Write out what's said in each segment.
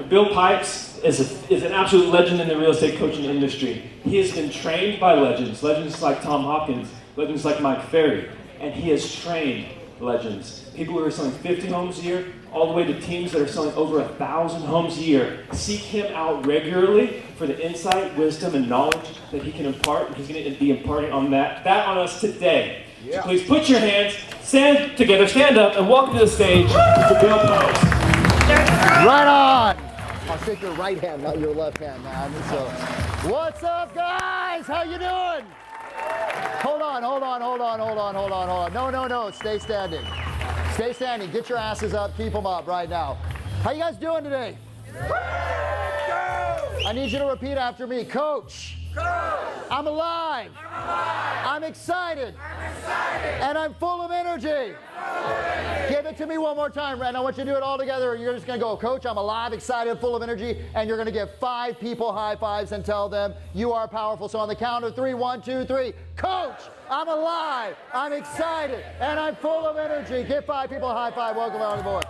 Bill Pipes is an absolute legend in the real estate coaching industry. He has been trained by legends like Tom Hopkins, legends like Mike Ferry, and he has trained legends. People who are selling 50 homes a year, all the way to teams that are selling over 1,000 homes a year. Seek him out regularly for the insight, wisdom, and knowledge that he can impart, and he's going to be imparting on that on us today. Yeah. So please put your hands, stand together, stand up, and welcome to the stage to Bill Pipes. Right on! I'll shake your right hand, not your left hand, man. So, what's up, guys? How you doing? Hold on. No. Stay standing. Stay standing. Get your asses up. Keep them up right now. How you guys doing today? I need you to repeat after me. Coach. I'm alive. I'm excited. And I'm full of energy. Give it to me one more time, Brent. I want you to do it all together. You're just going to go, Coach, I'm alive, excited, full of energy. And you're going to give 5 people high fives and tell them you are powerful. So on the count of 3, 1, 2, 3. Coach, I'm alive, I'm excited, and I'm full of energy. Give 5 people a high five. Welcome on board.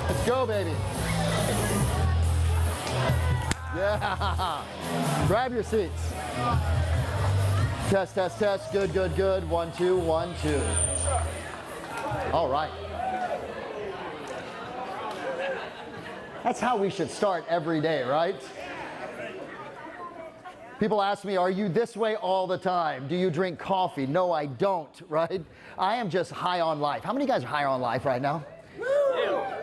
Let's go, baby. Yeah. Grab your seats. Test. Good. 1, 2, 1, 2. All right. That's how we should start every day, right? People ask me, are you this way all the time? Do you drink coffee? No, I don't, right? I am just high on life. How many of you guys are high on life right now?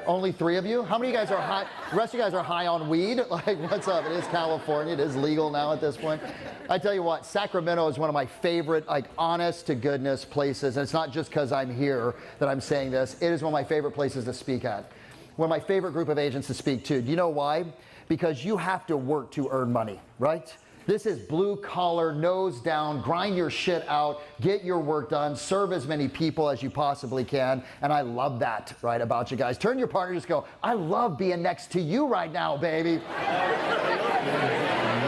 Only 3 of you? How many of you guys are high? The rest of you guys are high on weed? Like, what's up? It is California. It is legal now at this point. I tell you what, Sacramento is one of my favorite, like, honest to goodness places. And it's not just because I'm here that I'm saying this. It is one of my favorite places to speak at. One of my favorite group of agents to speak to. Do you know why? Because you have to work to earn money, right? This is blue collar, nose down, grind your shit out, get your work done, serve as many people as you possibly can. And I love that, right, about you guys. Turn to your partner and just go, I love being next to you right now, baby.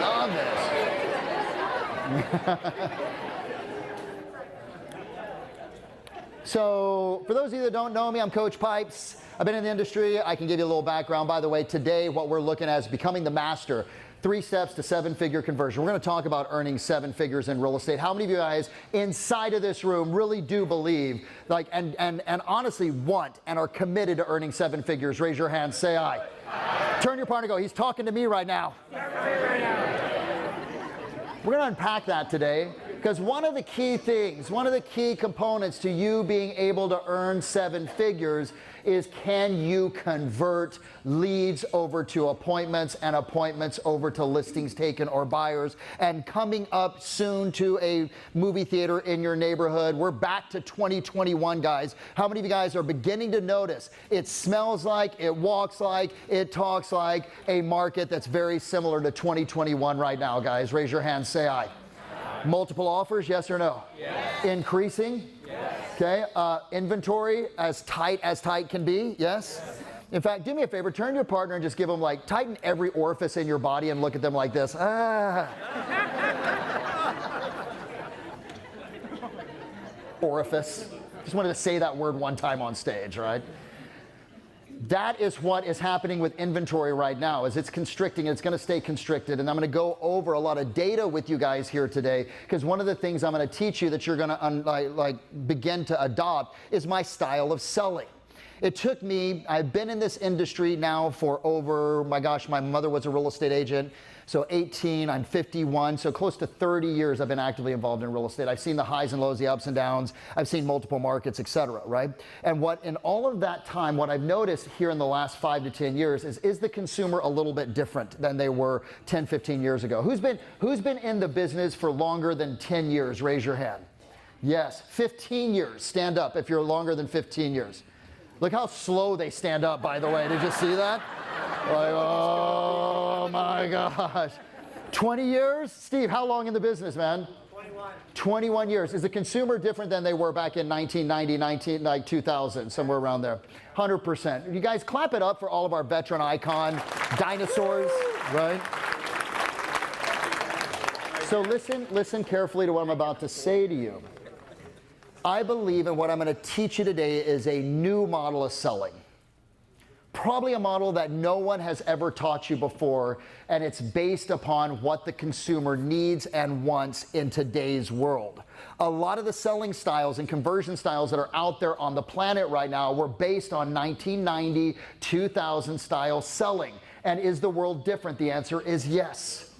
Love this. So, for those of you that don't know me, I'm Coach Pipes. I've been in the industry. I can give you a little background. By the way, today what we're looking at is becoming the master. 3 steps to 7-figure conversion. We're going to talk about earning 7 figures in real estate. How many of you guys inside of this room really do believe, like, and honestly want and are committed to earning 7 figures? Raise your hand, say aye. Turn your partner and go, he's talking to me right now. We're going to unpack that today, because one of the key things, one of the key components to you being able to earn 7 figures is, can you convert leads over to appointments and appointments over to listings taken or buyers? And coming up soon to a movie theater in your neighborhood. We're back to 2021, guys. How many of you guys are beginning to notice it smells like, it walks like, it talks like a market that's very similar to 2021 right now, guys? Raise your hand, say aye. Multiple offers, yes or no? Yes. Increasing? Yes. Okay, inventory as tight can be, yes? In fact, do me a favor, turn to your partner and just give them, like, tighten every orifice in your body and look at them like this. Orifice. Just wanted to say that word one time on stage, right? That is what is happening with inventory right now, is it's constricting. It's going to stay constricted. And I'm going to go over a lot of data with you guys here today, because one of the things I'm going to teach you that you're going to begin to adopt is my style of selling. It took me, I've been in this industry now for over, my gosh, my mother was a real estate agent. So 18, I'm 51, so close to 30 years I've been actively involved in real estate. I've seen the highs and lows, the ups and downs. I've seen multiple markets, et cetera, right? And what, in all of that time, what I've noticed here in the last 5 to 10 years is the consumer a little bit different than they were 10, 15 years ago. Who's been in the business for longer than 10 years? Raise your hand. Yes, 15 years. Stand up if you're longer than 15 years. Look how slow they stand up, by the way. Did you see that? Like, oh my gosh. 20 years? Steve, how long in the business, man? 21 years. Is the consumer different than they were back in 1990, 2000, somewhere around there? 100%. You guys clap it up for all of our veteran icon dinosaurs, right? So listen carefully to what I'm about to say to you. I believe in what I'm going to teach you today is a new model of selling. Probably a model that no one has ever taught you before, and it's based upon what the consumer needs and wants in today's world. A lot of the selling styles and conversion styles that are out there on the planet right now were based on 1990, 2000 style selling. And is the world different? The answer is yes.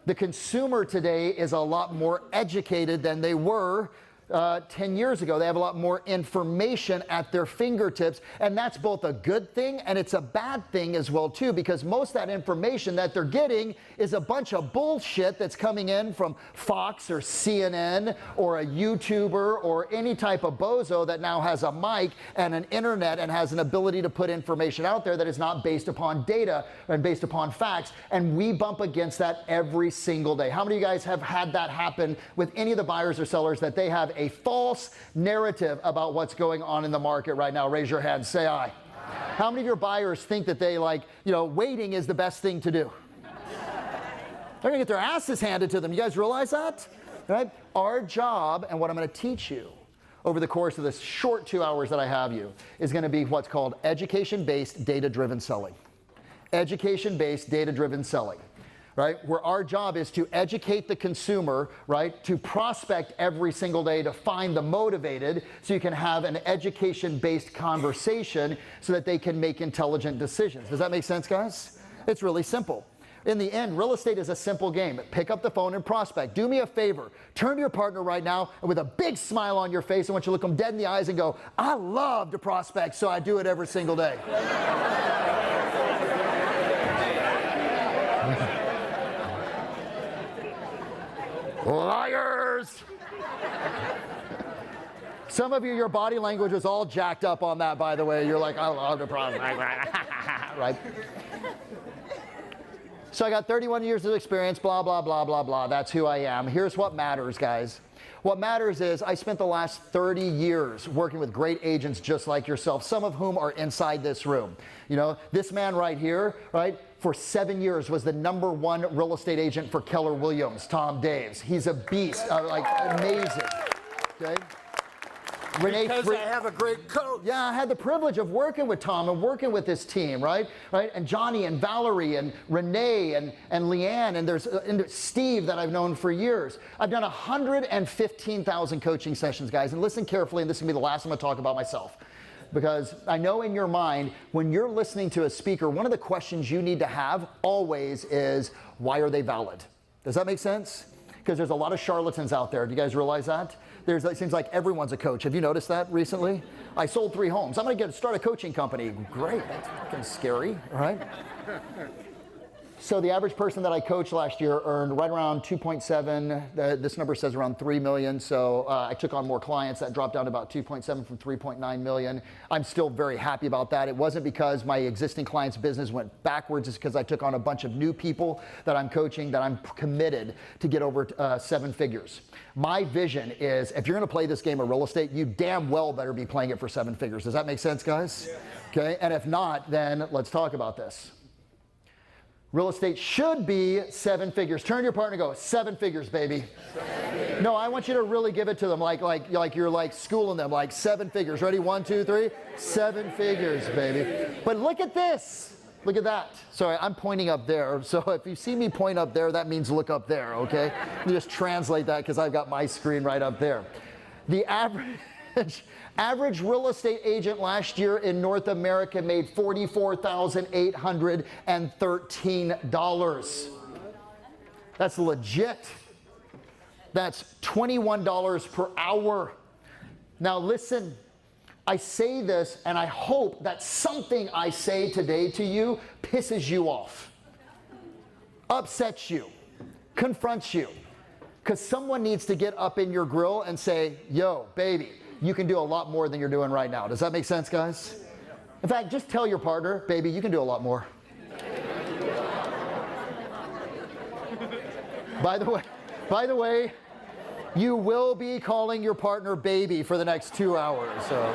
The consumer today is a lot more educated than they were 10 years ago. They have a lot more information at their fingertips, and that's both a good thing and it's a bad thing as well too, because most of that information that they're getting is a bunch of bullshit that's coming in from Fox or CNN or a YouTuber or any type of bozo that now has a mic and an internet and has an ability to put information out there that is not based upon data and based upon facts, and we bump against that every single day. How many of you guys have had that happen with any of the buyers or sellers, that they have a false narrative about what's going on in the market right now? Raise your hand, say aye. How many of your buyers think that they waiting is the best thing to do? They're gonna get their asses handed to them. You guys realize that? Right? Our job, and what I'm gonna teach you over the course of this short 2 hours that I have you, is gonna be what's called education-based, data-driven selling. Education-based, data-driven selling. Right? Where our job is to educate the consumer, right? To prospect every single day, to find the motivated, so you can have an education-based conversation so that they can make intelligent decisions. Does that make sense, guys? It's really simple. In the end, real estate is a simple game. Pick up the phone and prospect. Do me a favor. Turn to your partner right now, and with a big smile on your face, I want you to look them dead in the eyes and go, I love to prospect, so I do it every single day. Liars! Some of you, your body language is all jacked up on that, by the way. You're like, I love the prospect, right? So I got 31 years of experience, blah, blah, blah, blah, blah. That's who I am. Here's what matters, guys. What matters is I spent the last 30 years working with great agents just like yourself, some of whom are inside this room. You know, this man right here, right, for 7 years was the #1 real estate agent for Keller Williams, Tom Daves. He's a beast, amazing, okay? Because I have a great coach. Yeah, I had the privilege of working with Tom and working with his team, right? And Johnny and Valerie and Renee and Leanne, and there's Steve that I've known for years. I've done 115,000 coaching sessions, guys. And listen carefully, and this is going to be the last I'm going to talk about myself. Because I know in your mind, when you're listening to a speaker, one of the questions you need to have always is, why are they valid? Does that make sense? Because there's a lot of charlatans out there. Do you guys realize that? It seems like everyone's a coach. Have you noticed that recently? I sold 3 homes. I'm going to start a coaching company. Great. That's fucking scary, right? So the average person that I coached last year earned right around 2.7. This number says around 3 million. So I took on more clients. That dropped down to about 2.7 from 3.9 million. I'm still very happy about that. It wasn't because my existing clients' business went backwards. It's because I took on a bunch of new people that I'm coaching that I'm committed to get over 7 figures. My vision is, if you're going to play this game of real estate, you damn well better be playing it for 7 figures. Does that make sense, guys? Yeah. Okay. And if not, then let's talk about this. Real estate should be 7 figures. Turn to your partner and go, 7 figures, baby. 7 figures. No, I want you to really give it to them like you're like schooling them, like 7 figures. Ready? 1, 2, 3. 7 figures, baby. But look at this. Look at that. Sorry, I'm pointing up there. So if you see me point up there, that means look up there, okay? Let me just translate that because I've got my screen right up there. The average real estate agent last year in North America made $44,813. That's legit. That's $21 per hour. Now listen, I say this and I hope that something I say today to you pisses you off, upsets you, confronts you, because someone needs to get up in your grill and say, yo, baby, you can do a lot more than you're doing right now. Does that make sense, guys? In fact, just tell your partner, baby, you can do a lot more. By the way, you will be calling your partner baby for the next 2 hours. So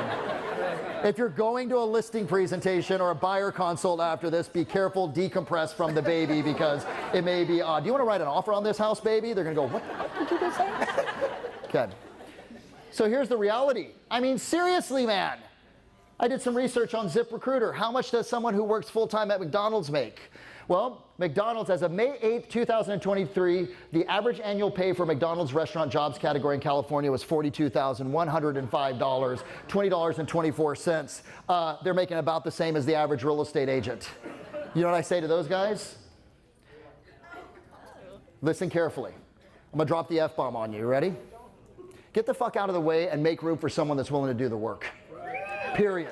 if you're going to a listing presentation or a buyer consult after this, be careful, decompress from the baby because it may be odd. Do you want to write an offer on this house, baby? They're going to go, what did you just say? Okay. So here's the reality. I mean, seriously, man. I did some research on ZipRecruiter. How much does someone who works full-time at McDonald's make? Well, McDonald's, as of May 8th, 2023, the average annual pay for McDonald's restaurant jobs category in California was $42,105, $20.24. They're making about the same as the average real estate agent. You know what I say to those guys? Listen carefully. I'm gonna drop the F-bomb on you. Ready? Get the fuck out of the way and make room for someone that's willing to do the work. Period.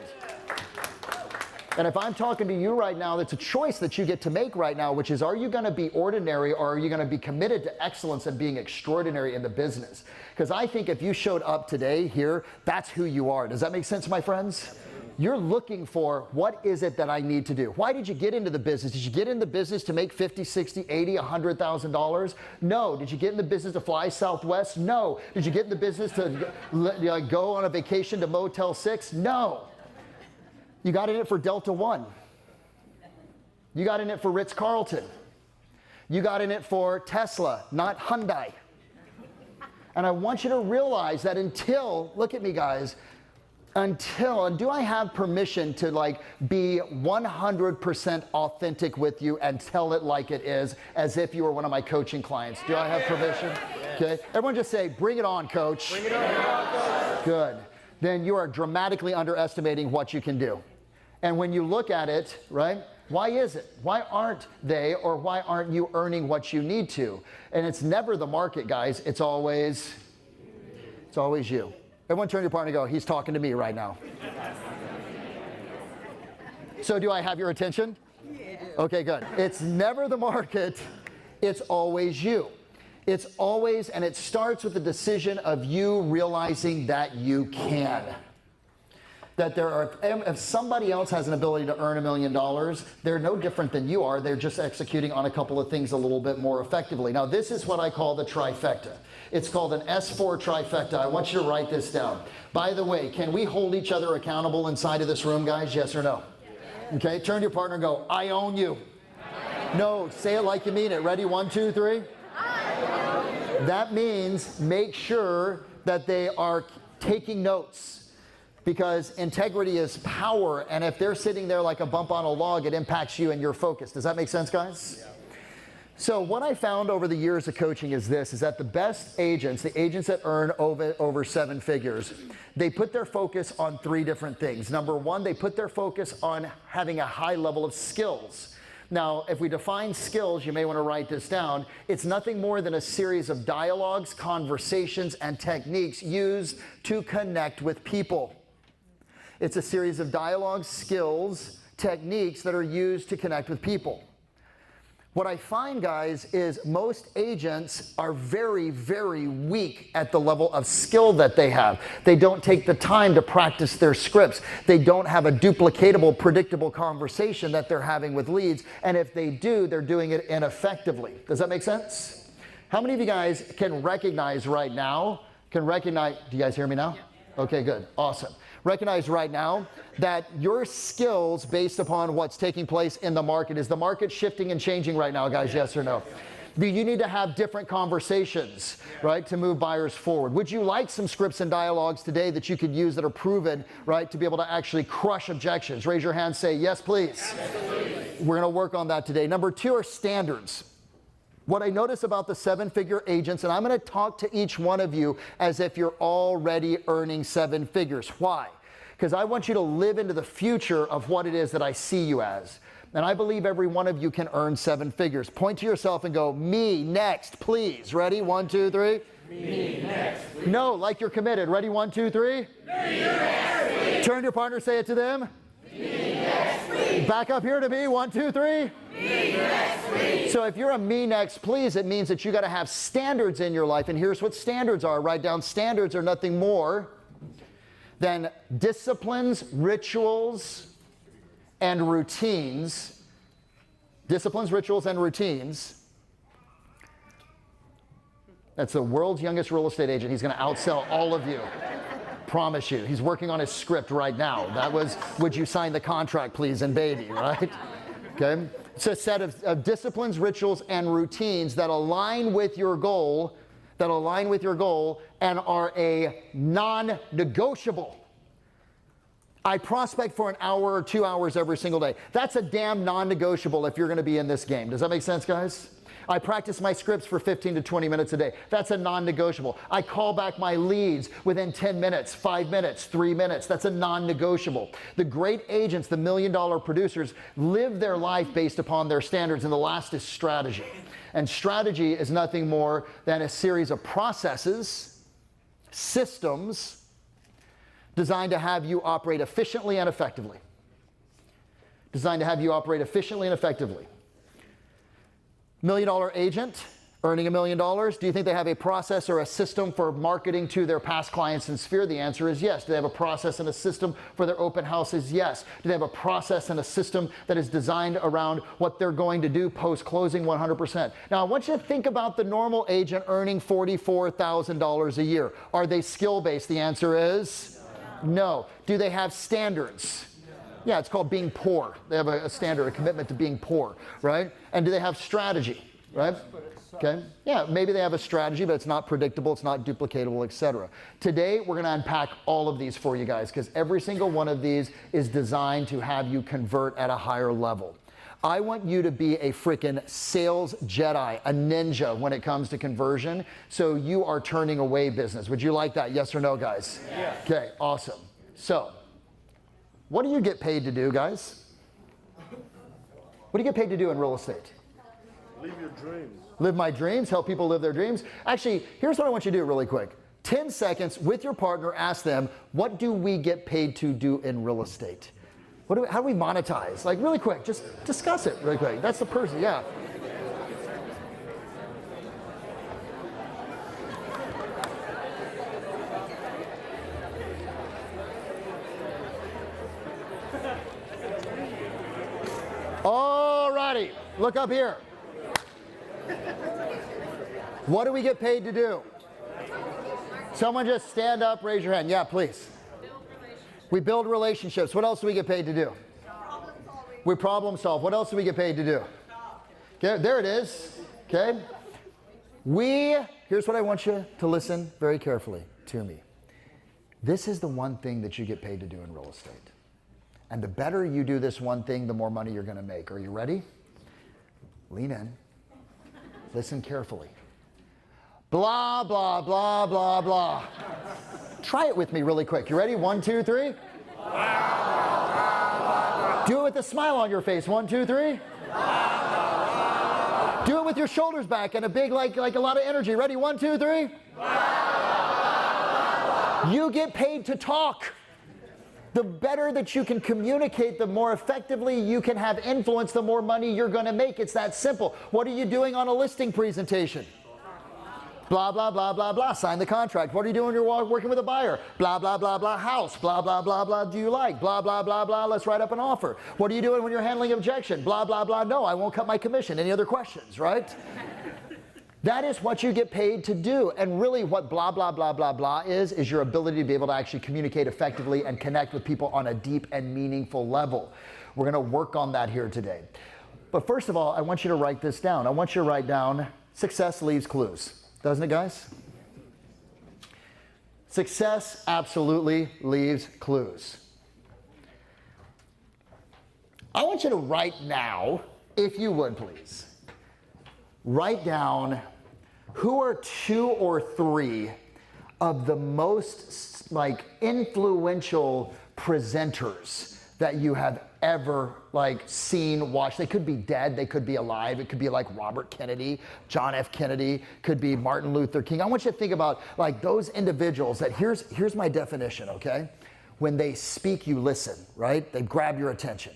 And if I'm talking to you right now, that's a choice that you get to make right now, which is, are you going to be ordinary or are you going to be committed to excellence and being extraordinary in the business? Because I think if you showed up today here, that's who you are. Does that make sense, my friends? You're looking for, what is it that I need to do? Why did you get into the business? Did you get in the business to make $50, $60, $80, $100,000? No. Did you get in the business to fly Southwest? No. Did you get in the business to go on a vacation to Motel 6? No. You got in it for Delta One. You got in it for Ritz-Carlton. You got in it for Tesla, not Hyundai. And I want you to realize that until, look at me guys, and do I have permission to be 100% authentic with you and tell it like it is, as if you were one of my coaching clients? Do I have permission? Okay. Everyone just say, bring it on, coach. Bring it on, coach. Good. Then you are dramatically underestimating what you can do. And when you look at it, right, why is it? Why aren't they, or why aren't you earning what you need to? And it's never the market, guys. It's always you. Everyone turn to your partner and go, he's talking to me right now. So do I have your attention? Okay, good. It's never the market. It's always you. It's always, and it starts with the decision of you realizing that you can. That if somebody else has an ability to earn $1 million, they're no different than you are. They're just executing on a couple of things a little bit more effectively. Now, this is what I call the trifecta. It's called an S4 trifecta. I want you to write this down. By the way, can we hold each other accountable inside of this room, guys? Yes or no? Okay, turn to your partner and go, I own you. No, say it like you mean it. Ready? 1, 2, 3. That means make sure that they are taking notes. Because integrity is power, and if they're sitting there like a bump on a log, it impacts you and your focus. Does that make sense, guys? Yeah. So what I found over the years of coaching is this, is that the best agents, the agents that earn over 7 figures, they put their focus on 3 different things. Number 1, they put their focus on having a high level of skills. Now, if we define skills, you may want to write this down. It's nothing more than a series of dialogues, conversations, and techniques used to connect with people. It's a series of dialogues, skills, techniques that are used to connect with people. What I find, guys, is most agents are very, very weak at the level of skill that they have. They don't take the time to practice their scripts. They don't have a duplicatable, predictable conversation that they're having with leads. And if they do, they're doing it ineffectively. Does that make sense? How many of you guys can recognize right now, do you guys hear me now? Yeah. Okay, good, awesome. Recognize right now that your skills based upon what's taking place in the market, is the market shifting and changing right now, guys? Yes or no? Do you need to have different conversations, right, to move buyers forward? Would you like some scripts and dialogues today that you could use that are proven, right, to be able to actually crush objections? Raise your hand, say yes, please. Absolutely. We're going to work on that today. Number 2 are standards. What I notice about the 7-figure agents, and I'm going to talk to each one of you as if you're already earning 7 figures. Why? Because I want you to live into the future of what it is that I see you as. And I believe every one of you can earn 7 figures. Point to yourself and go, me next, please. Ready? 1, 2, 3. Me next, please. No, like you're committed. Ready? 1, 2, 3. Me next, please. Turn to your partner, say it to them. Me next, please. Back up here to me. 1, 2, 3. Me next, please. So if you're a me next, please, it means that you got to have standards in your life. And here's what standards are. Write down, standards are nothing more than disciplines, rituals, and routines. Disciplines, rituals, and routines. That's the world's youngest real estate agent. He's going to outsell all of you. Promise you. He's working on his script right now. That was, would you sign the contract, please, and baby, right? Okay. It's a set of disciplines, rituals, and routines that align with your goal, and are a non-negotiable. I prospect for an hour or 2 hours every single day. That's a damn non-negotiable if you're going to be in this game. Does that make sense, guys? I practice my scripts for 15 to 20 minutes a day. That's a non-negotiable. I call back my leads within 10 minutes, 5 minutes, 3 minutes. That's a non-negotiable. The great agents, the $1 million producers, live their life based upon their standards, and the last is strategy. And strategy is nothing more than a series of processes, systems, designed to have you operate efficiently and effectively. Designed to have you operate efficiently and effectively. $1 million agent earning $1 million. Do you think they have a process or a system for marketing to their past clients in Sphere? The answer is yes. Do they have a process and a system for their open houses? Yes. Do they have a process and a system that is designed around what they're going to do post-closing? 100%. Now, I want you to think about the normal agent earning $44,000 a year. Are they skill-based? The answer is no. Do they have standards? Yeah, it's called being poor. They have a standard, a commitment to being poor, right? And do they have strategy, right? Okay. Yeah, maybe they have a strategy, but it's not predictable, it's not duplicatable, etc. Today, we're going to unpack all of these for you guys, because every single one of these is designed to have you convert at a higher level. I want you to be a freaking sales Jedi, a ninja when it comes to conversion, so you are turning away business. Would you like that? Yes or no, guys? Yeah. Okay, awesome. So, what do you get paid to do, guys? What do you get paid to do in real estate? Live your dreams. Live my dreams, help people live their dreams. Actually, here's what I want you to do really quick. 10 seconds with your partner, ask them, what do we get paid to do in real estate? How do we monetize? Like really quick, just discuss it really quick. That's the person, yeah. Alrighty, look up here. What do we get paid to do? Someone just stand up, raise your hand. Yeah, please. We build relationships. What else do we get paid to do? We problem solve. What else do we get paid to do? Okay, there it is. Okay. Here's what I want you to listen very carefully to me. This is the one thing that you get paid to do in real estate. And the better you do this one thing, the more money you're going to make. Are you ready? Lean in. Listen carefully. Blah, blah, blah, blah, blah. Try it with me really quick. You ready? 1, 2, 3. Do it with a smile on your face. 1, 2, 3. Do it with your shoulders back and a big, like a lot of energy. Ready? 1, 2, 3. You get paid to talk. The better that you can communicate, the more effectively you can have influence, the more money you're going to make. It's that simple. What are you doing on a listing presentation? Blah, blah, blah, blah, blah. Sign the contract. What are you doing when you're working with a buyer? Blah, blah, blah, blah. House. Blah, blah, blah, blah. Do you like? Blah, blah, blah, blah. Let's write up an offer. What are you doing when you're handling objection? Blah, blah, blah. No, I won't cut my commission. Any other questions, right? That is what you get paid to do. And really what blah, blah, blah, blah, blah is your ability to be able to actually communicate effectively and connect with people on a deep and meaningful level. We're going to work on that here today. But first of all, I want you to write this down. I want you to write down, success leaves clues. Doesn't it, guys? Success absolutely leaves clues. I want you to write now, if you would please, write down who are 2 or 3 of the most influential presenters that you have ever seen, watched. They could be dead, they could be alive. It could be like Robert Kennedy, John F. Kennedy, could be Martin Luther King. I want you to think about those individuals that here's my definition, okay? When they speak, you listen, right? They grab your attention.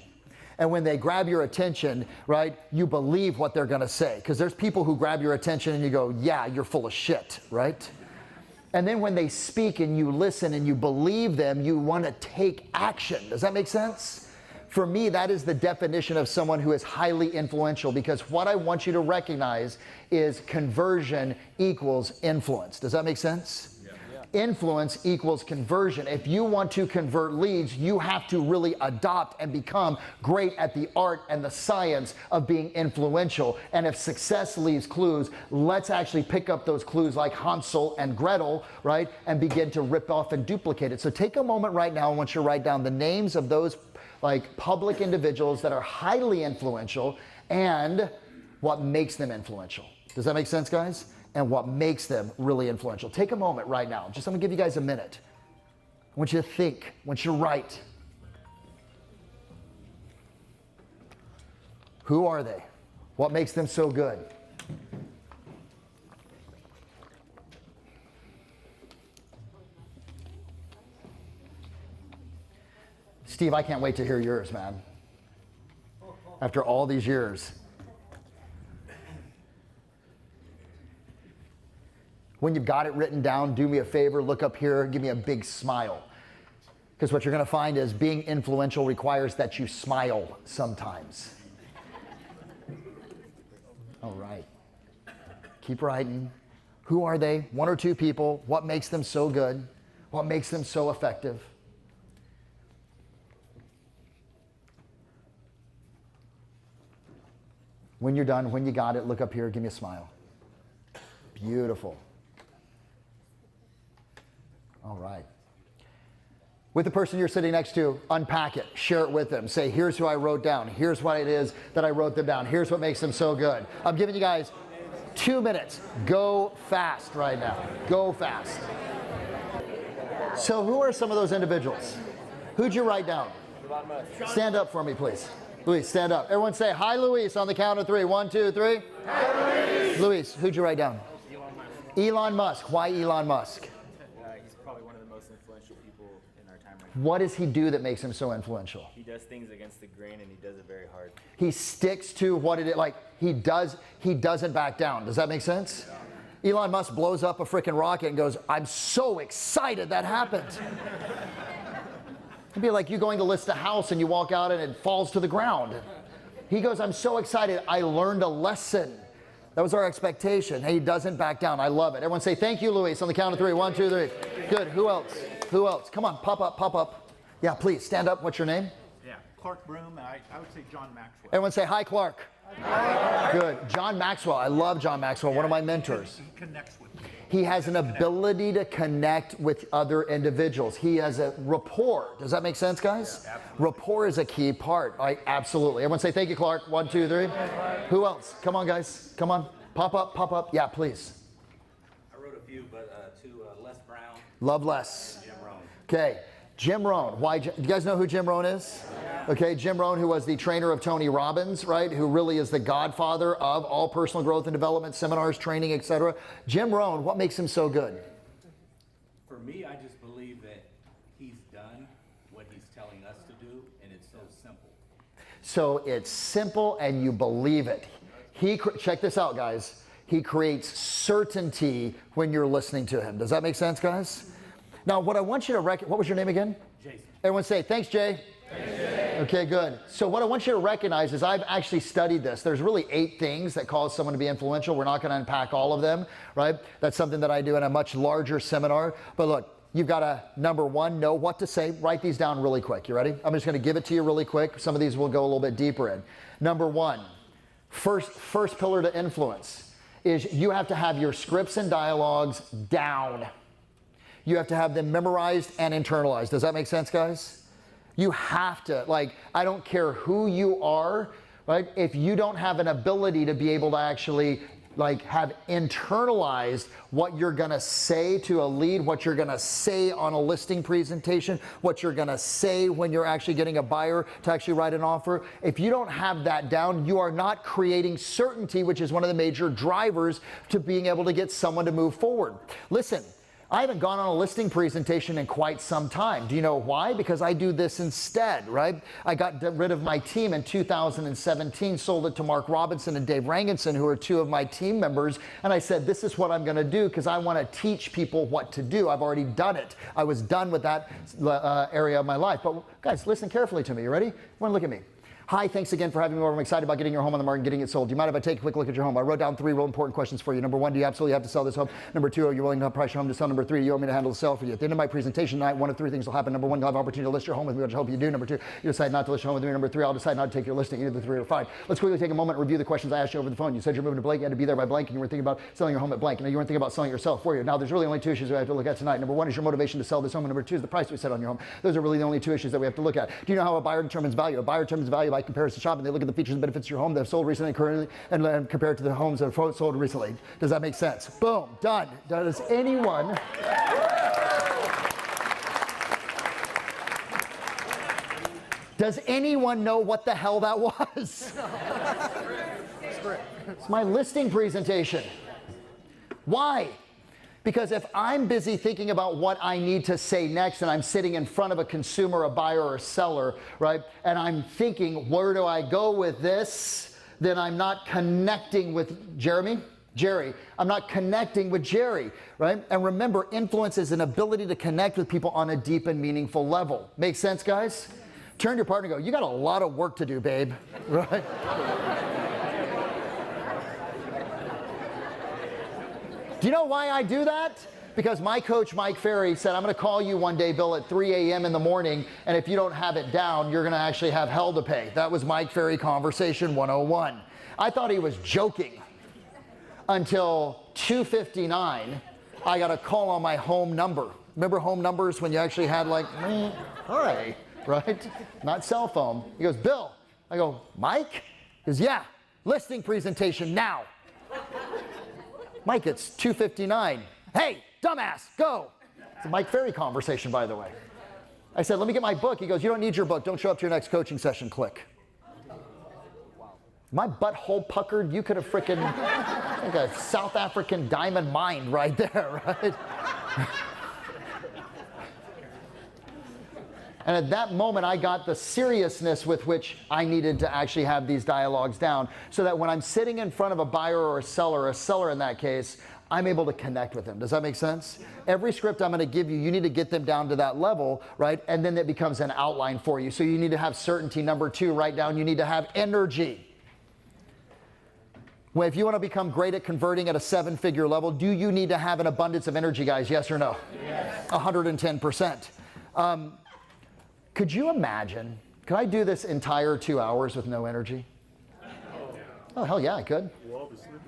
And when they grab your attention, right, you believe what they're gonna say. Because there's people who grab your attention and you go, yeah, you're full of shit, right? And then when they speak and you listen and you believe them, you want to take action. Does that make sense? For me, that is the definition of someone who is highly influential, because what I want you to recognize is conversion equals influence. Does that make sense? Yeah. Influence equals conversion. If you want to convert leads, you have to really adopt and become great at the art and the science of being influential. And if success leaves clues, let's actually pick up those clues like Hansel and Gretel, right? And begin to rip off and duplicate it. So take a moment right now. I want you to write down the names of those like public individuals that are highly influential and what makes them influential. Does that make sense, guys? And what makes them really influential. Take a moment right now. I'm gonna give you guys a minute. I want you to think, I want you to write. Who are they? What makes them so good? Steve, I can't wait to hear yours, man. After all these years. When you've got it written down, do me a favor, look up here, give me a big smile. Because what you're going to find is being influential requires that you smile sometimes. All right. Keep writing. Who are they? One or two people. What makes them so good? What makes them so effective? When you're done, when you got it, look up here, give me a smile. Beautiful. All right. With the person you're sitting next to, unpack it, share it with them. Say, here's who I wrote down. Here's what it is that I wrote them down. Here's what makes them so good. I'm giving you guys 2 minutes. Go fast right now. Go fast. So who are some of those individuals? Who'd you write down? Stand up for me, please. Luis, stand up. Everyone say, hi, Luis, on the count of 3. 1, 2, 3. Hi, Luis. Luis, who'd you write down? Elon Musk. Elon Musk. Why Elon Musk? He's probably one of the most influential people in our time right What does he do that makes him so influential? He does things against the grain, and he does it very hard. He sticks to what it is. Like, he doesn't back down. Does that make sense? Elon Musk blows up a freaking rocket and goes, I'm so excited that happened. It'd be like you going to list a house and you walk out and it falls to the ground. He goes, I'm so excited. I learned a lesson. That was our expectation. Hey, he doesn't back down. I love it. Everyone say, thank you, Luis, on the count of 3. 1, 2, 3. Good. Who else? Who else? Come on, pop up, pop up. Yeah, please, stand up. What's your name? Yeah, Clark Broom. I would say John Maxwell. Everyone say, hi, Clark. Hi. Good. John Maxwell. I love John Maxwell, one of my mentors. He connects with me. He has an ability to connect with other individuals. He has a rapport. Does that make sense, guys? Yeah, rapport is a key part. Absolutely. Everyone say, thank you, Clark. 1, 2, 3. Who else? Come on, guys. Come on. Pop up, pop up. Yeah, please. I wrote a few, but Les Brown. Love Les. Jim Rohn. Okay. Jim Rohn. Why? Do you guys know who Jim Rohn is? Okay, Jim Rohn, who was the trainer of Tony Robbins, right? Who really is the godfather of all personal growth and development seminars, training, etc. Jim Rohn, what makes him so good? For me, I just believe that he's done what he's telling us to do, and it's so simple. So it's simple and you believe it. Check this out, guys. He creates certainty when you're listening to him. Does that make sense, guys? Now, what I want you to what was your name again? Jason. Everyone say, thanks, Jay. Thanks, Jay. Okay, good. So what I want you to recognize is I've actually studied this. There's really 8 things that cause someone to be influential. We're not going to unpack all of them, right? That's something that I do in a much larger seminar. But look, you've got to, number 1, know what to say. Write these down really quick. You ready? I'm just going to give it to you really quick. Some of these we'll go a little bit deeper in. Number 1, first pillar to influence is you have to have your scripts and dialogues down. You have to have them memorized and internalized. Does that make sense, guys? You have to, I don't care who you are, right? If you don't have an ability to be able to actually have internalized what you're gonna say to a lead, what you're gonna say on a listing presentation, what you're gonna say when you're actually getting a buyer to actually write an offer. If you don't have that down, you are not creating certainty, which is one of the major drivers to being able to get someone to move forward. Listen, I haven't gone on a listing presentation in quite some time. Do you know why? Because I do this instead, right? I got rid of my team in 2017, sold it to Mark Robinson and Dave Ranginson, who are 2 of my team members. And I said, this is what I'm going to do because I want to teach people what to do. I've already done it. I was done with that area of my life. But guys, listen carefully to me. You ready? Everyone look at me. Hi, thanks again for having me over. I'm excited about getting your home on the market and getting it sold. Do you mind if I take a quick look at your home? I wrote down 3 real important questions for you. Number 1, do you absolutely have to sell this home? Number 2, are you willing to price your home to sell? Number 3, do you want me to handle the sale for you? At the end of my presentation tonight, 1 of 3 things will happen. Number 1, you'll have an opportunity to list your home with me, which I hope you do. Number 2, you decide not to list your home with me. Number 3, I'll decide not to take your listing. Either the 3 or 5. Let's quickly take a moment and review the questions I asked you over the phone. You said you're moving to blank, you had to be there by blank, and you were thinking about selling your home at blank. Now you weren't thinking about selling it yourself, were you? Now there's really only 2 issues we have to look at tonight. Number 1 is your motivation to sell this home, and number 2 is the price we set on your home. Those are really the only 2 issues that we have to look at. Do you know how a buyer determines value? A buyer determines value by comparison shopping. They look at the features and benefits of your home that have sold recently and currently, and compare it to the homes that have sold recently. Does that make sense? Boom, done. Does anyone know what the hell that was? It's my listing presentation. Why? Because if I'm busy thinking about what I need to say next and I'm sitting in front of a consumer, a buyer, or a seller, right, and I'm thinking, where do I go with this, then I'm not connecting with Jerry. I'm not connecting with Jerry, right? And remember, influence is an ability to connect with people on a deep and meaningful level. Make sense, guys? Turn to your partner and go, you got a lot of work to do, babe, right? Do you know why I do that? Because my coach, Mike Ferry, said, I'm going to call you one day, Bill, at 3 a.m. in the morning, and if you don't have it down, you're going to actually have hell to pay. That was Mike Ferry Conversation 101. I thought he was joking until 2:59. I got a call on my home number. Remember home numbers when you actually had like, hi, right? Not cell phone. He goes, Bill. I go, Mike? He goes, yeah, listing presentation now. Mike, it's 2:59. Hey, dumbass, go. It's a Mike Ferry conversation, by the way. I said, let me get my book. He goes, you don't need your book. Don't show up to your next coaching session. Click. My butthole puckered. You could have freaking like a South African diamond mine right there, right? And at that moment, I got the seriousness with which I needed to actually have these dialogues down so that when I'm sitting in front of a buyer or a seller in that case, I'm able to connect with them. Does that make sense? Every script I'm going to give you, you need to get them down to that level, right? And then it becomes an outline for you. So you need to have certainty. Number 2, write down, you need to have energy. Well, if you want to become great at converting at a 7-figure level, do you need to have an abundance of energy, guys? Yes or no? Yes. 110%. Could you imagine, could I do this entire 2 hours with no energy? Oh, hell yeah, I could. We'll all be sleeping.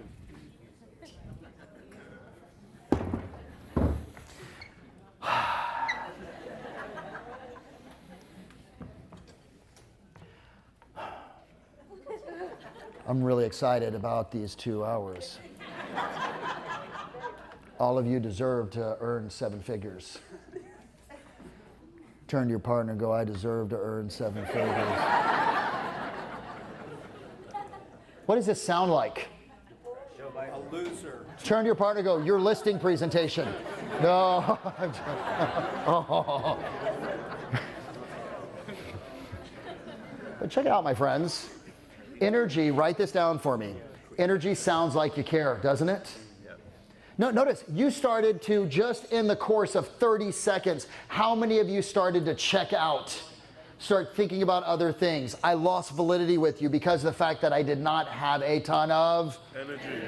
I'm really excited about these 2 hours. All of you deserve to earn 7 figures. Turn to your partner and go, I deserve to earn 7 figures. What does this sound like? A loser. Turn to your partner and go, your listing presentation. No. Oh. But check it out, my friends. Energy, write this down for me. Energy sounds like you care, doesn't it? No, notice, you started to, just in the course of 30 seconds, how many of you started to check out? Start thinking about other things. I lost validity with you because of the fact that I did not have a ton of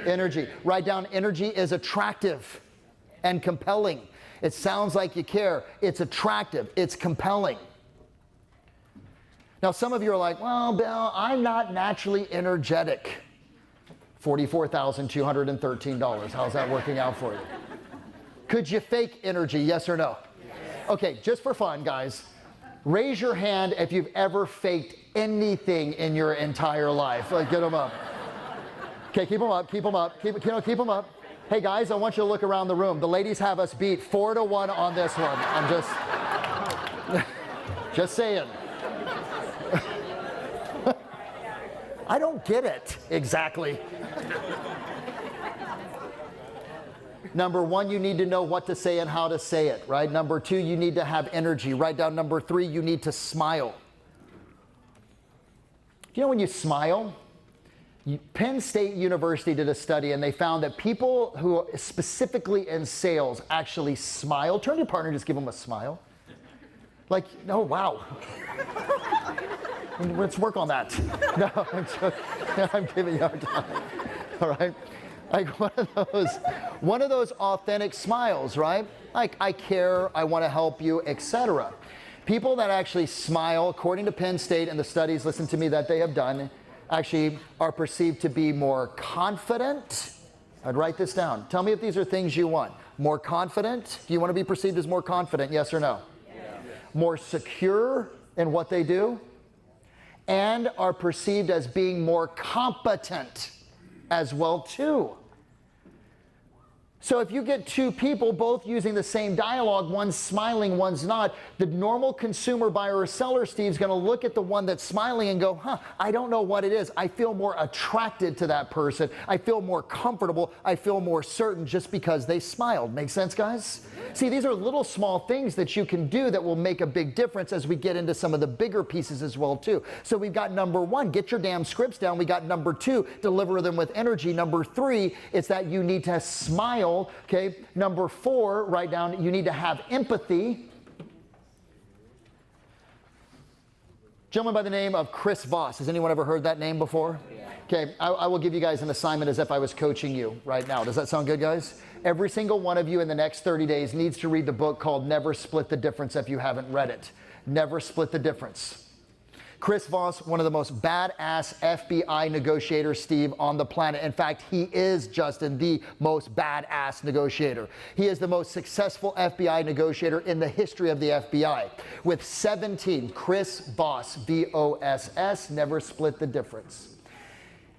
energy. Write down, energy is attractive and compelling. It sounds like you care. It's attractive. It's compelling. Now, some of you are like, well, Bill, I'm not naturally energetic. $44,213. How's that working out for you? Could you fake energy, yes or no? Yes. Okay, just for fun, guys, raise your hand if you've ever faked anything in your entire life. Like, get them up. Okay, keep them up, keep them up, keep them up. Hey guys, I want you to look around the room. The ladies have us beat 4-1 on this one. I'm just saying. I don't get it exactly. Number 1, you need to know what to say and how to say it, right? Number 2, you need to have energy. Write down number 3, you need to smile. Do you know when you smile? Penn State University did a study and they found that people who, specifically in sales, actually smile. Turn to your partner and just give them a smile. Like, oh, wow. Let's work on that. No, I'm joking. I'm giving you a hard time. All right? Like one of those authentic smiles, right? Like, I care, I want to help you, etc. People that actually smile, according to Penn State and the studies, listen to me, that they have done, actually are perceived to be more confident. I'd write this down. Tell me if these are things you want. More confident? Do you want to be perceived as more confident, yes or no? Yeah. More secure in what they do? And are perceived as being more competent as well too. So if you get two people both using the same dialogue, one's smiling, one's not, the normal consumer buyer or seller, Steve's going to look at the one that's smiling and go, I don't know what it is. I feel more attracted to that person. I feel more comfortable. I feel more certain just because they smiled. Make sense, guys? See, these are little small things that you can do that will make a big difference as we get into some of the bigger pieces as well too. So we've got number one, get your damn scripts down. We got number two, deliver them with energy. Number three, it's that you need to smile. Okay, number four, write down, you need to have empathy. Gentleman by the name of Chris Voss. Has anyone ever heard that name before? Yeah. Okay, I will give you guys an assignment as if I was coaching you right now. Does that sound good, guys? Every single one of you in the next 30 days needs to read the book called Never Split the Difference if you haven't read it. Never Split the Difference. Chris Voss, one of the most badass FBI negotiators, Steve, on the planet. In fact, he is, Justin, the most badass negotiator. He is the most successful FBI negotiator in the history of the FBI. With 17, Chris Voss, V-O-S-S, Never Split the Difference.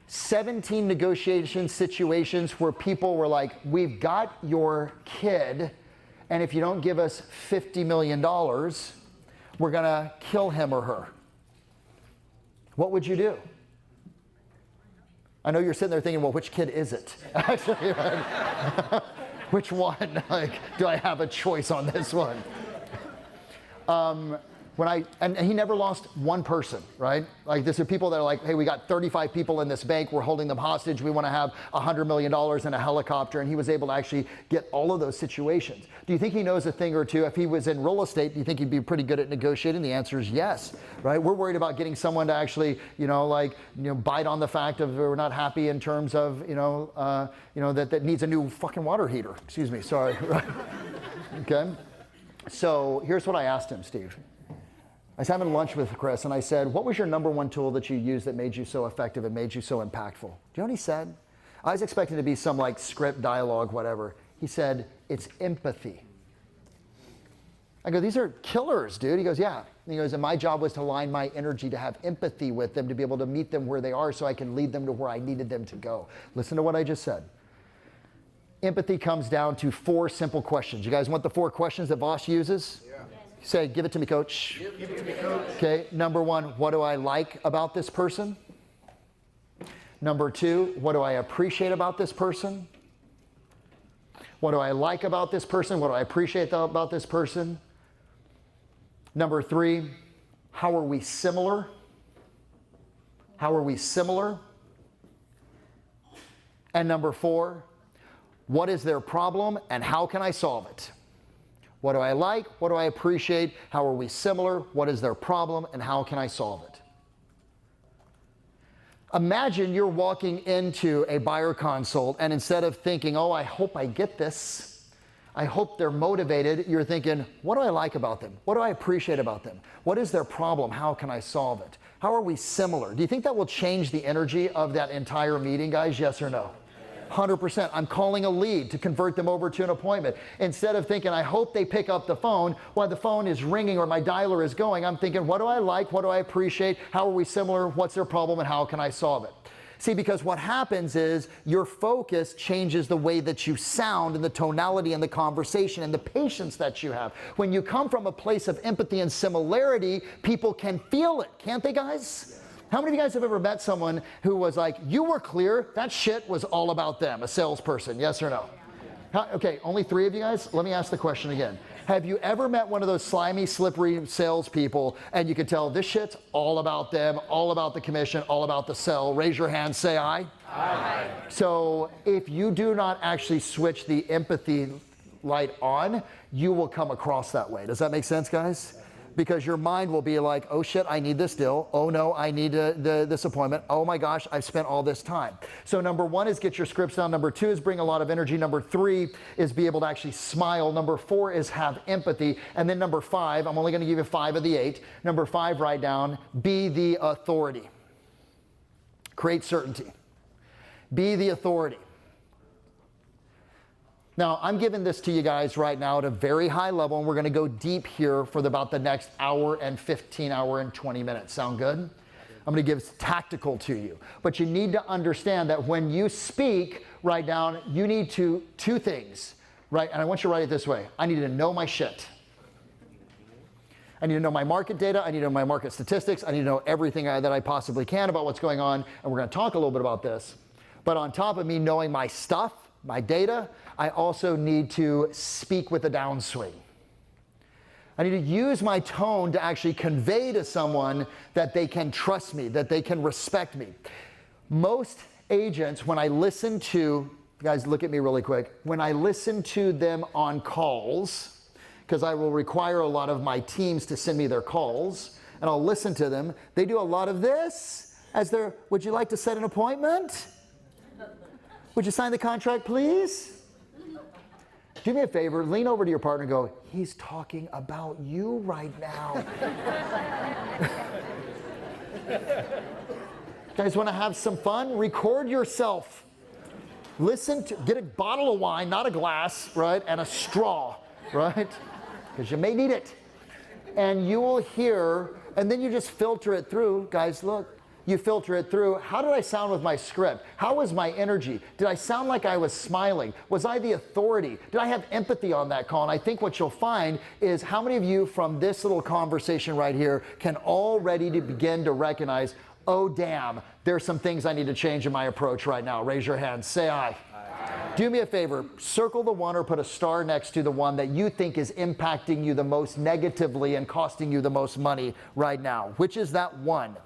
17 negotiation situations where people were like, we've got your kid, and if you don't give us $50 million, we're going to kill him or her. What would you do? I know you're sitting there thinking, well, which kid is it? Actually, right? Which one? Like, do I have a choice on this one? And he never lost one person, right? Like, this are people that are like, hey, we got 35 people in this bank, we're holding them hostage, we want to have $100 million in a helicopter, and he was able to actually get all of those situations. Do you think he knows a thing or two? If he was in real estate, do you think he'd be pretty good at negotiating? The answer is yes, right? We're worried about getting someone to actually, bite on the fact of we're not happy in terms of, that needs a new fucking water heater. Excuse me, sorry, right? Okay? So here's what I asked him, Steve. I was having lunch with Chris, and I said, what was your number one tool that you used that made you so effective and made you so impactful? Do you know what he said? I was expecting to be some like script, dialogue, whatever. He said, it's empathy. I go, these are killers, dude. He goes, yeah. And he goes, and my job was to align my energy to have empathy with them, to be able to meet them where they are so I can lead them to where I needed them to go. Listen to what I just said. Empathy comes down to 4 simple questions. You guys want the 4 questions that Voss uses? Yeah. Say, give it to me, coach. Give it to me, coach. Okay, number 1, what do I like about this person? Number 2, what do I appreciate about this person? What do I like about this person? What do I appreciate about this person? Number 3, how are we similar? How are we similar? And number 4, what is their problem and how can I solve it? What do I like? What do I appreciate? How are we similar? What is their problem and how can I solve it? Imagine you're walking into a buyer consult and instead of thinking, oh, I hope I get this, I hope they're motivated, you're thinking, what do I like about them? What do I appreciate about them? What is their problem? How can I solve it? How are we similar? Do you think that will change the energy of that entire meeting, guys? Yes or no? 100%. I'm calling a lead to convert them over to an appointment. Instead of thinking, I hope they pick up the phone while the phone is ringing or my dialer is going, I'm thinking, what do I like? What do I appreciate? How are we similar? What's their problem and how can I solve it? See, because what happens is your focus changes the way that you sound and the tonality and the conversation and the patience that you have. When you come from a place of empathy and similarity, people can feel it, can't they, guys? How many of you guys have ever met someone who was like, you were clear, that shit was all about them, a salesperson, yes or no? Okay, only 3 of you guys? Let me ask the question again. Have you ever met one of those slimy, slippery salespeople and you could tell this shit's all about them, all about the commission, all about the sell? Raise your hand, say aye. Aye. So if you do not actually switch the empathy light on, you will come across that way. Does that make sense, guys? Because your mind will be like, oh shit, I need this deal. Oh no, I need this appointment. Oh my gosh, I've spent all this time. So number 1 is get your scripts down. Number 2 is bring a lot of energy. Number 3 is be able to actually smile. Number 4 is have empathy. And then number 5, I'm only going to give you 5 of the 8. Number 5, write down, be the authority. Create certainty. Be the authority. Now, I'm giving this to you guys right now at a very high level, and we're going to go deep here for about the next hour and 15, hour and 20 minutes. Sound good? I'm going to give tactical to you. But you need to understand that when you speak, write down, you need two things, right? And I want you to write it this way. I need to know my shit. I need to know my market data. I need to know my market statistics. I need to know everything that I possibly can about what's going on. And we're going to talk a little bit about this. But on top of me knowing my stuff, my data, I also need to speak with a downswing. I need to use my tone to actually convey to someone that they can trust me, that they can respect me. Most agents, when I listen to, guys, look at me really quick, when I listen to them on calls, because I will require a lot of my teams to send me their calls, and I'll listen to them, they do a lot of this as their, would you like to set an appointment? Would you sign the contract, please? Do me a favor, lean over to your partner and go, he's talking about you right now. Guys, want to have some fun? Record yourself. Listen to, get a bottle of wine, not a glass, right? And a straw, right? Because you may need it. And you will hear, and then you just filter it through. Guys, look. You filter it through. How did I sound with my script? How was my energy? Did I sound like I was smiling? Was I the authority? Did I have empathy on that call? And I think what you'll find is how many of you from this little conversation right here can already begin to recognize, oh damn, there's some things I need to change in my approach right now. Raise your hand, say aye. Do me a favor, circle the one or put a star next to the one that you think is impacting you the most negatively and costing you the most money right now. Which is that one?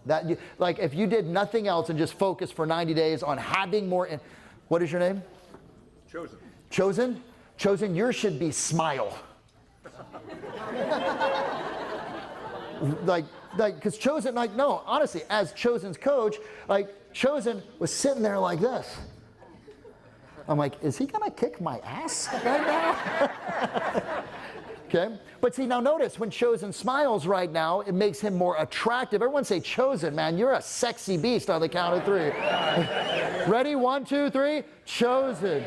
That you, like if you did nothing else and just focus for 90 days on having more, what is your name? Chosen. Chosen? Chosen, yours should be smile. Because Chosen, like, no, honestly, as Chosen's coach, like, Chosen was sitting there like this. I'm like, is he gonna kick my ass right now? Okay, but see, now notice when Chosen smiles right now, it makes him more attractive. Everyone say, Chosen, man, you're a sexy beast on the count of 3. Ready? 1, 2, 3. Chosen.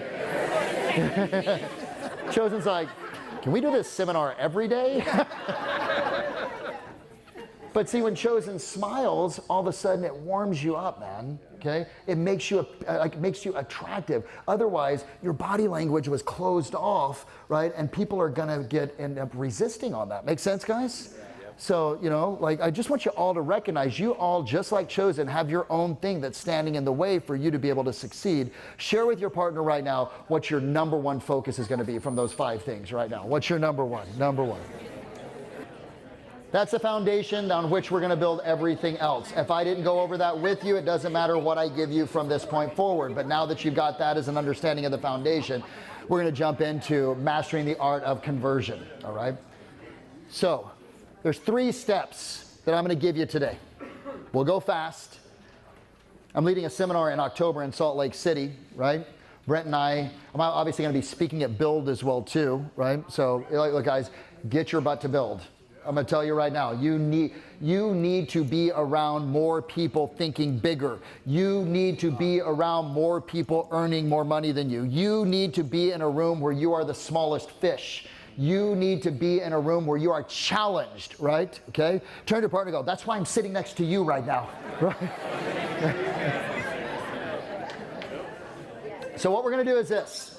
Chosen's like, can we do this seminar every day? But see, when Chosen smiles, all of a sudden it warms you up, man. Okay, it makes you attractive. Otherwise, your body language was closed off, right? And people are gonna end up resisting on that. Make sense, guys? So, you know, like I just want you all to recognize you all, just like Chosen, have your own thing that's standing in the way for you to be able to succeed. Share with your partner right now what your number 1 focus is going to be from those 5 things right now. What's your number 1? Number 1. That's the foundation on which we're going to build everything else. If I didn't go over that with you, it doesn't matter what I give you from this point forward. But now that you've got that as an understanding of the foundation, we're going to jump into mastering the art of conversion. All right? So there's 3 steps that I'm going to give you today. We'll go fast. I'm leading a seminar in October in Salt Lake City, right? Brent and I'm obviously going to be speaking at Build as well too, right? So look, guys, get your butt to Build. I'm going to tell you right now, you need to be around more people thinking bigger. You need to be around more people earning more money than you. You need to be in a room where you are the smallest fish. You need to be in a room where you are challenged, right? Okay? Turn to your partner and go, that's why I'm sitting next to you right now. Right? So what we're going to do is this.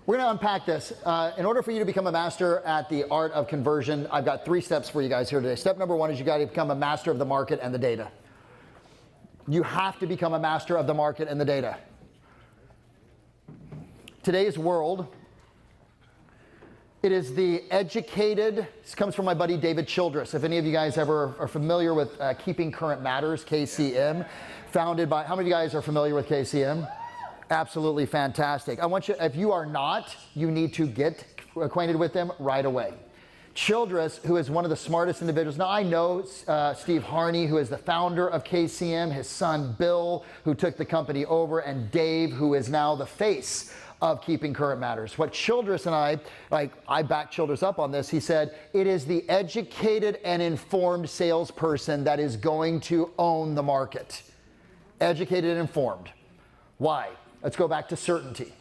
We're going to unpack this. In order for you to become a master at the art of conversion, I've got 3 steps for you guys here today. Step number 1 is you got to become a master of the market and the data. You have to become a master of the market and the data. Today's world, it is the educated, this comes from my buddy David Childress. If any of you guys ever are familiar with Keeping Current Matters, KCM, founded by, how many of you guys are familiar with KCM? Absolutely fantastic. I want you, if you are not, you need to get acquainted with them right away. Childress, who is one of the smartest individuals. Now, I know Steve Harney, who is the founder of KCM, his son Bill, who took the company over, and Dave, who is now the face of Keeping Current Matters. What Childress and I backed Childress up on this. He said, it is the educated and informed salesperson that is going to own the market. Educated and informed. Why? Let's go back to certainty.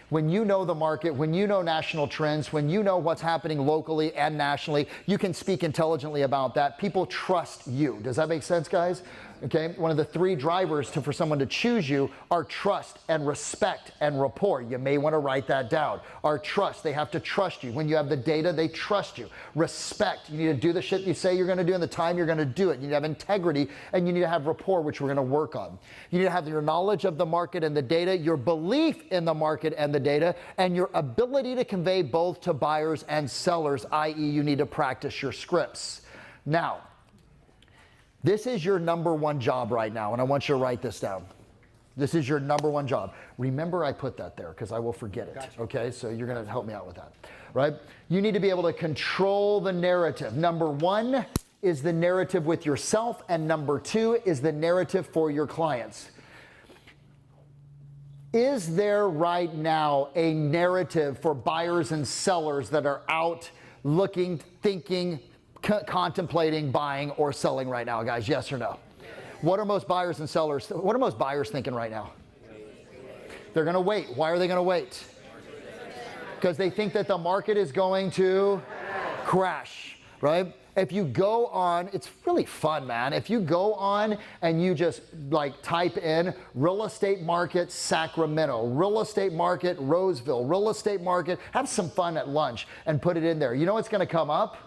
When you know the market, when you know national trends, when you know what's happening locally and nationally, you can speak intelligently about that. People trust you. Does that make sense, guys? Okay, one of the 3 drivers for someone to choose you are trust and respect and rapport. You may want to write that down. Our trust, they have to trust you. When you have the data, they trust you. Respect, you need to do the shit you say you're going to do in the time you're going to do it. You need to have integrity, and you need to have rapport, which we're going to work on. You need to have your knowledge of the market and the data, your belief in the market and the data, and your ability to convey both to buyers and sellers, i.e. you need to practice your scripts. Now, this is your number 1 job right now, and I want you to write this down. This is your number 1 job. Remember, I put that there because I will forget it. Gotcha. Okay, so you're going to help me out with that, right? You need to be able to control the narrative. Number 1 is the narrative with yourself, and number 2 is the narrative for your clients. Is there right now a narrative for buyers and sellers that are out looking, thinking, contemplating buying or selling right now, guys? Yes or no? What are most buyers and sellers, what are most buyers thinking right now? They're going to wait. Why are they going to wait? Because they think that the market is going to crash, right? If you go on, it's really fun, man. If you go on and you just type in real estate market Sacramento, real estate market Roseville, real estate market, have some fun at lunch and put it in there. You know what's going to come up?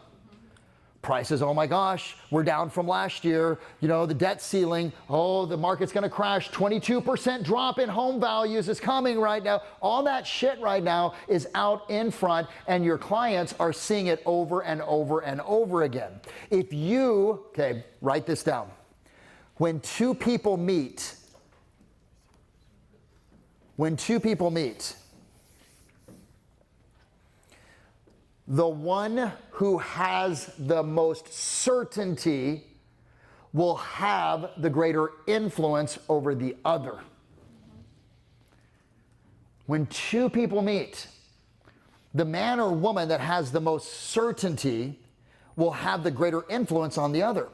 Prices, oh my gosh, we're down from last year. You know, the debt ceiling, oh, the market's going to crash. 22% drop in home values is coming right now. All that shit right now is out in front, and your clients are seeing it over and over and over again. If you, okay, write this down. When two people meet, the one who has the most certainty will have the greater influence over the other. When 2 people meet, the man or woman that has the most certainty will have the greater influence on the other.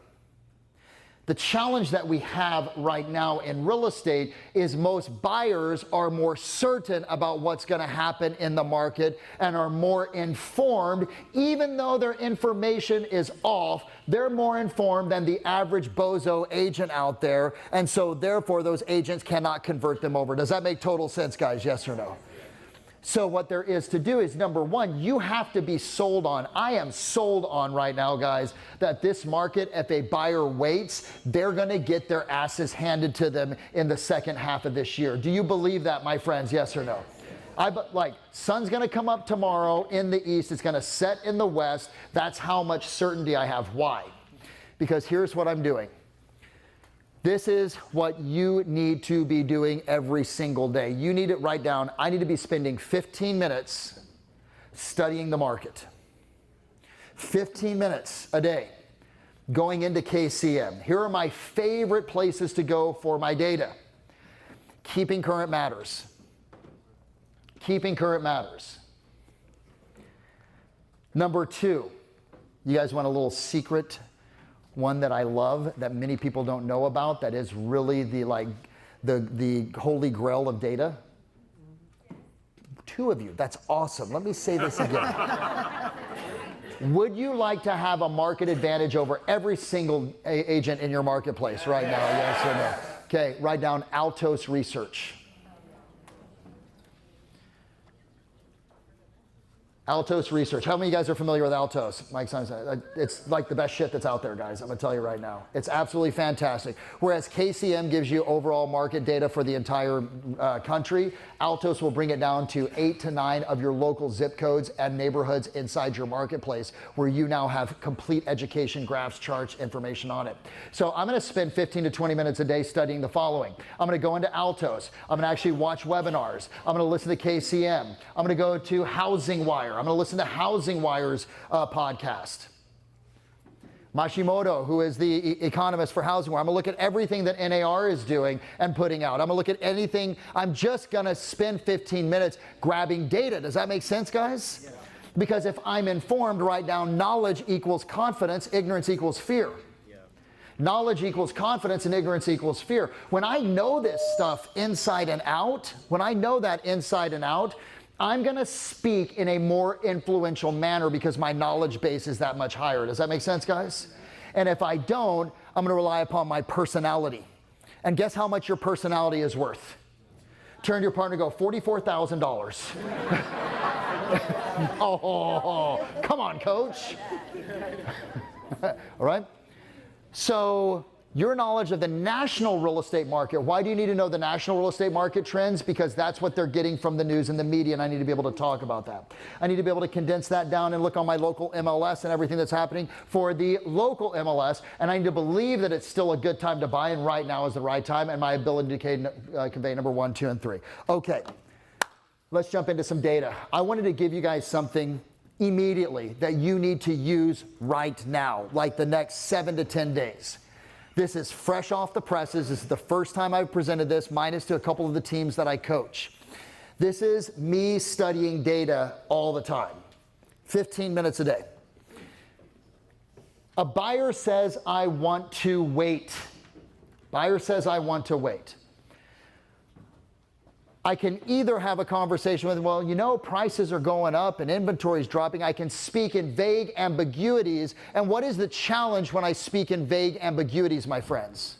The challenge that we have right now in real estate is most buyers are more certain about what's going to happen in the market and are more informed. Even though their information is off, they're more informed than the average bozo agent out there, and so therefore those agents cannot convert them over. Does that make total sense, guys? Yes or no? So what there is to do is, number 1, you have to be sold on. I am sold on right now, guys, that this market, if a buyer waits, they're going to get their asses handed to them in the second half of this year. Do you believe that, my friends? Yes or no? Sun's going to come up tomorrow in the east. It's going to set in the west. That's how much certainty I have. Why? Because here's what I'm doing. This is what you need to be doing every single day. You need to write down, I need to be spending 15 minutes studying the market. 15 minutes a day going into KCM. Here are my favorite places to go for my data. Keeping Current Matters. Keeping Current Matters. Number 2, you guys want a little secret? One that I love that many people don't know about, that is really the holy grail of data. 2 of you, that's awesome. Let me say this again. Would you like to have a market advantage over every single agent in your marketplace right now? Yes or no? Okay, write down Altos Research. Altos Research. How many of you guys are familiar with Altos? Mike Simon, it's like the best shit that's out there, guys. I'm going to tell you right now. It's absolutely fantastic. Whereas KCM gives you overall market data for the entire country, Altos will bring it down to 8 to 9 of your local zip codes and neighborhoods inside your marketplace, where you now have complete education, graphs, charts, information on it. So I'm going to spend 15 to 20 minutes a day studying the following. I'm going to go into Altos. I'm going to actually watch webinars. I'm going to listen to KCM. I'm going to go to Housing Wire. I'm going to listen to Housing Wire's podcast. Mashimoto, who is the economist for Housing Wire. I'm going to look at everything that NAR is doing and putting out. I'm going to look at anything. I'm just going to spend 15 minutes grabbing data. Does that make sense, guys? Yeah. Because if I'm informed, write down knowledge equals confidence, ignorance equals fear. Yeah. Knowledge equals confidence and ignorance equals fear. When I know this stuff inside and out, I'm going to speak in a more influential manner because my knowledge base is that much higher. Does that make sense, guys? And if I don't, I'm going to rely upon my personality. And guess how much your personality is worth? Turn to your partner and go, $44,000. Oh, come on, coach. All right? So, your knowledge of the national real estate market. Why do you need to know the national real estate market trends? Because that's what they're getting from the news and the media, and I need to be able to talk about that. I need to be able to condense that down and look on my local MLS and everything that's happening for the local MLS, and I need to believe that it's still a good time to buy, and right now is the right time, and my ability to convey number 1, 2, and 3. Okay, let's jump into some data. I wanted to give you guys something immediately that you need to use right now, like the next 7 to 10 days. This is fresh off the presses. This is the first time I've presented this, minus to a couple of the teams that I coach. This is me studying data all the time, 15 minutes a day. A buyer says, I want to wait. Buyer says, I want to wait. I can either have a conversation with, well, you know, prices are going up and inventory is dropping. I can speak in vague ambiguities. And what is the challenge when I speak in vague ambiguities, my friends?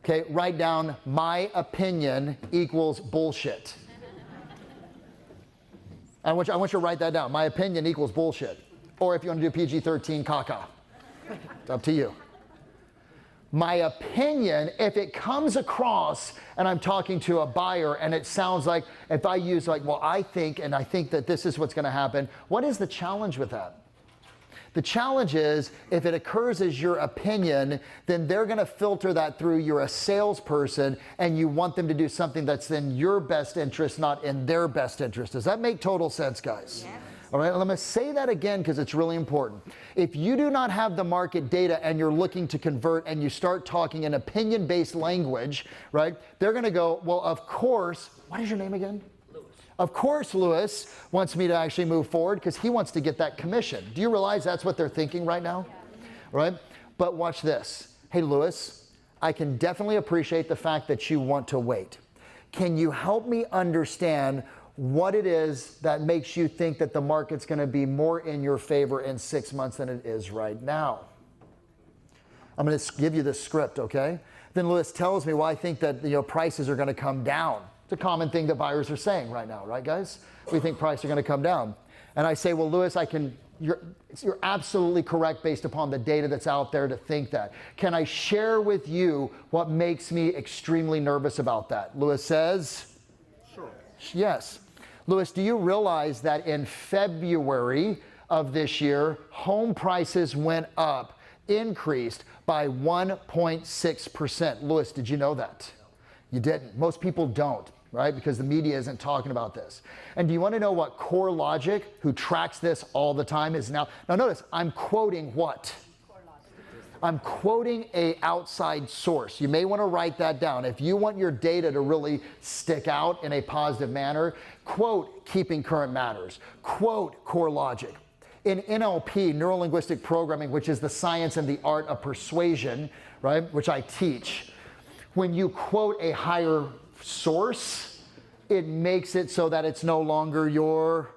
Okay, write down, my opinion equals bullshit. I want you to write that down. My opinion equals bullshit. Or if you want to do PG-13, caca. It's up to you. My opinion, if it comes across and I'm talking to a buyer and it sounds like, if I use like, well, I think that this is what's going to happen, what is the challenge with that? The challenge is, if it occurs as your opinion, then they're going to filter that through. You're a salesperson and you want them to do something that's in your best interest, not in their best interest. Does that make total sense, guys? Yeah. All right, let me say that again because it's really important. If you do not have the market data and you're looking to convert and you start talking in opinion-based language, right, they're going to go, well, of course, what is your name again? Lewis. Of course Lewis wants me to actually move forward because he wants to get that commission. Do you realize that's what they're thinking right now? Yeah. Right? But watch this. Hey, Lewis, I can definitely appreciate the fact that you want to wait. Can you help me understand what it is that makes you think that the market's going to be more in your favor in 6 months than it is right now? I'm going to give you the script, okay? Then Lewis tells me, well, I think that prices are going to come down. It's a common thing that buyers are saying right now, right, guys? We think prices are going to come down. And I say, well, Lewis, you're absolutely correct based upon the data that's out there to think that. Can I share with you what makes me extremely nervous about that? Lewis says, sure. Yes. Lewis, do you realize that in February of this year, home prices went up, increased by 1.6%? Lewis, did you know that? You didn't. Most people don't, right? Because the media isn't talking about this. And do you want to know what CoreLogic, who tracks this all the time, is now? Now notice, I'm quoting what? I'm quoting an outside source. You may want to write that down. If you want your data to really stick out in a positive manner, quote Keeping Current Matters, quote CoreLogic. In NLP, neuro-linguistic programming, which is the science and the art of persuasion, right, which I teach, when you quote a higher source, it makes it so that it's no longer your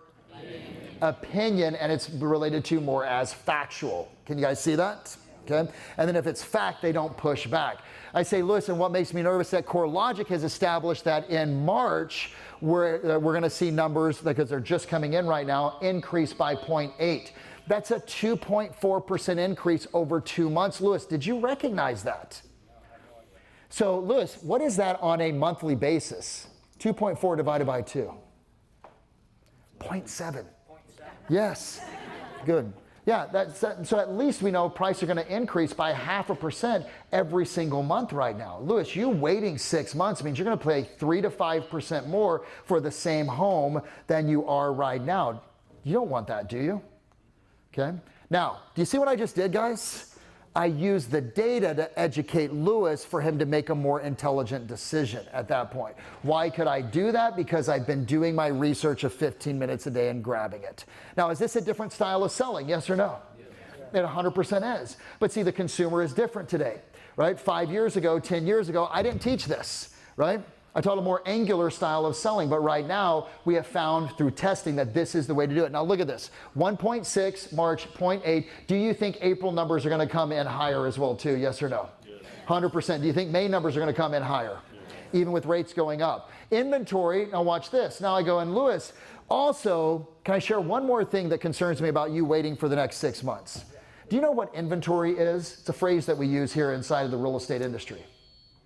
opinion and it's related to more as factual. Can you guys see that? Okay. And then if it's fact, they don't push back. I say, listen, what makes me nervous that CoreLogic has established that in March, we're going to see numbers, because they're just coming in right now, increase by 0.8. That's a 2.4% increase over 2 months. Lewis, did you recognize that? So, Lewis, what is that on a monthly basis? 2.4 divided by 2. 0.7. Yes. Good. Yeah, so at least we know prices are going to increase by 0.5% every single month right now. Lewis, you waiting 6 months means you're going to pay 3 to 5% more for the same home than you are right now. You don't want that, do you? Okay. Now, do you see what I just did, guys? I used the data to educate Lewis for him to make a more intelligent decision at that point. Why could I do that? Because I've been doing my research of 15 minutes a day and grabbing it. Now, is this a different style of selling? Yes or no? It 100% is. But see, the consumer is different today, right? 5 years ago, 10 years ago, I didn't teach this, right? I taught a more angular style of selling, but right now we have found through testing that this is the way to do it. Now look at this, 1.6, March 0.8. Do you think April numbers are gonna come in higher as well too, yes or no? 100%. Do you think May numbers are gonna come in higher? Even with rates going up. Inventory, now watch this. Now I go, and Lewis, also, can I share one more thing that concerns me about you waiting for the next 6 months? Do you know what inventory is? It's a phrase that we use here inside of the real estate industry. Do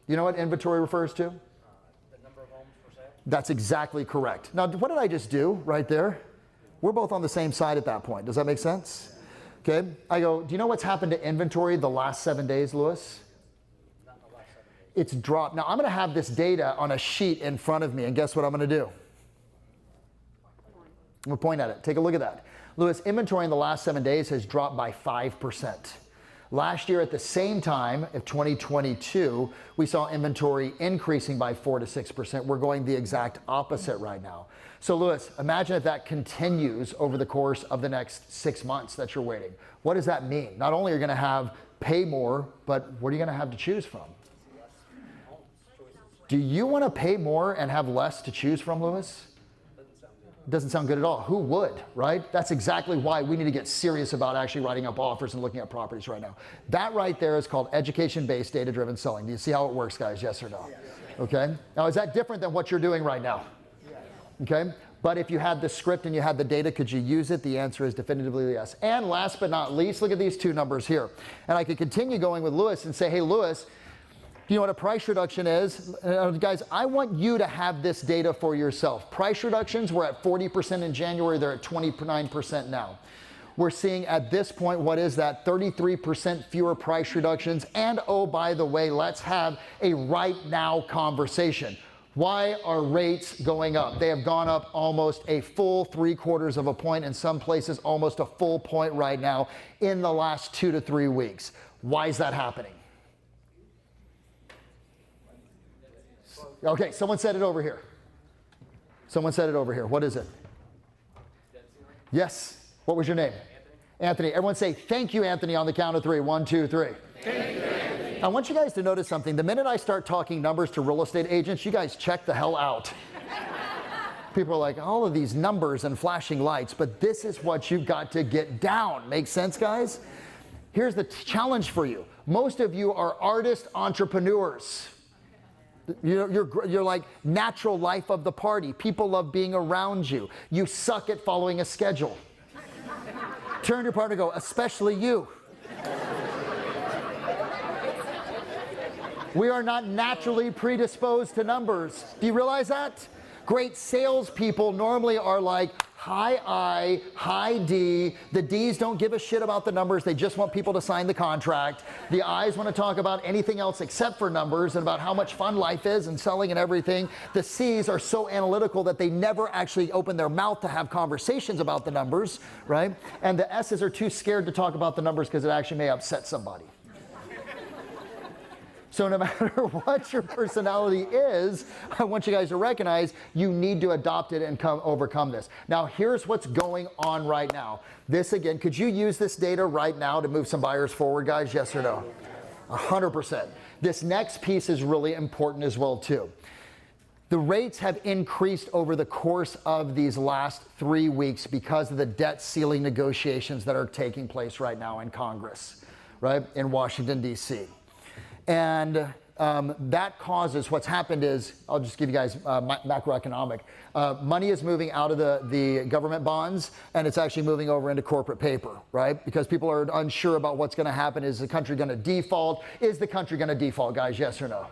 you know what inventory refers to? That's exactly correct. Now, what did I just do right there? We're both on the same side at that point. Does that make sense? Okay. I go, do you know what's happened to inventory the last 7 days, Lewis? Not the last 7 days. It's dropped. Now, I'm going to have this data on a sheet in front of me, and guess what I'm going to do? I'm going to point at it. Take a look at that. Lewis, inventory in the last 7 days has dropped by 5%. Last year at the same time of 2022, we saw inventory increasing by 4 to 6%. We're going the exact opposite right now. So Lewis, imagine if that continues over the course of the next 6 months that you're waiting. What does that mean? Not only are you going to have pay more, but what are you going to have to choose from? Do you want to pay more and have less to choose from, Lewis? Doesn't sound good at all. Who would, right? That's exactly why we need to get serious about actually writing up offers and looking at properties right now. That right there is called education-based, data-driven selling. Do you see how it works, guys? Yes or no? Okay. Now, is that different than what you're doing right now? Okay. But if you had the script and you had the data, could you use it? The answer is definitively yes. And last but not least, look at these two numbers here. And I could continue going with Lewis and say, hey, Lewis, you know what a price reduction is? Guys, I want you to have this data for yourself. Price reductions, we're at 40% in January, they're at 29% now. We're seeing at this point, what is that? 33% fewer price reductions. And oh, by the way, let's have a right now conversation. Why are rates going up? They have gone up almost a full 3/4 of a point, in some places almost a full point right now in the last 2 to 3 weeks. Why is that happening? Okay, someone said it over here. Someone said it over here. What is it? Yes. What was your name? Anthony. Everyone say, thank you, Anthony, on the count of 3. 1, 2, 3. Thank you, Anthony. I want you guys to notice something. The minute I start talking numbers to real estate agents, you guys check the hell out. People are like, all of these numbers and flashing lights, but this is what you've got to get down. Make sense, guys? Here's the challenge for you. Most of you are artist entrepreneurs. You're like natural life of the party. People love being around you. You suck at following a schedule. Turn to your partner and go, especially you. We are not naturally predisposed to numbers. Do you realize that? Great salespeople normally are like high I, high D. The D's don't give a shit about the numbers. They just want people to sign the contract. The I's want to talk about anything else except for numbers and about how much fun life is and selling and everything. The C's are so analytical that they never actually open their mouth to have conversations about the numbers, right? And the S's are too scared to talk about the numbers because it actually may upset somebody. So no matter what your personality is, I want you guys to recognize you need to adopt it and overcome this. Now, here's what's going on right now. This again, could you use this data right now to move some buyers forward, guys? Yes or no? 100%. This next piece is really important as well, too. The rates have increased over the course of these last 3 weeks because of the debt ceiling negotiations that are taking place right now in Congress, right, in Washington, D.C. And that causes, what's happened is, I'll just give you guys macroeconomic. Money is moving out of the government bonds, and it's actually moving over into corporate paper, right? Because people are unsure about what's going to happen. Is the country going to default? Is the country going to default, guys? Yes or no?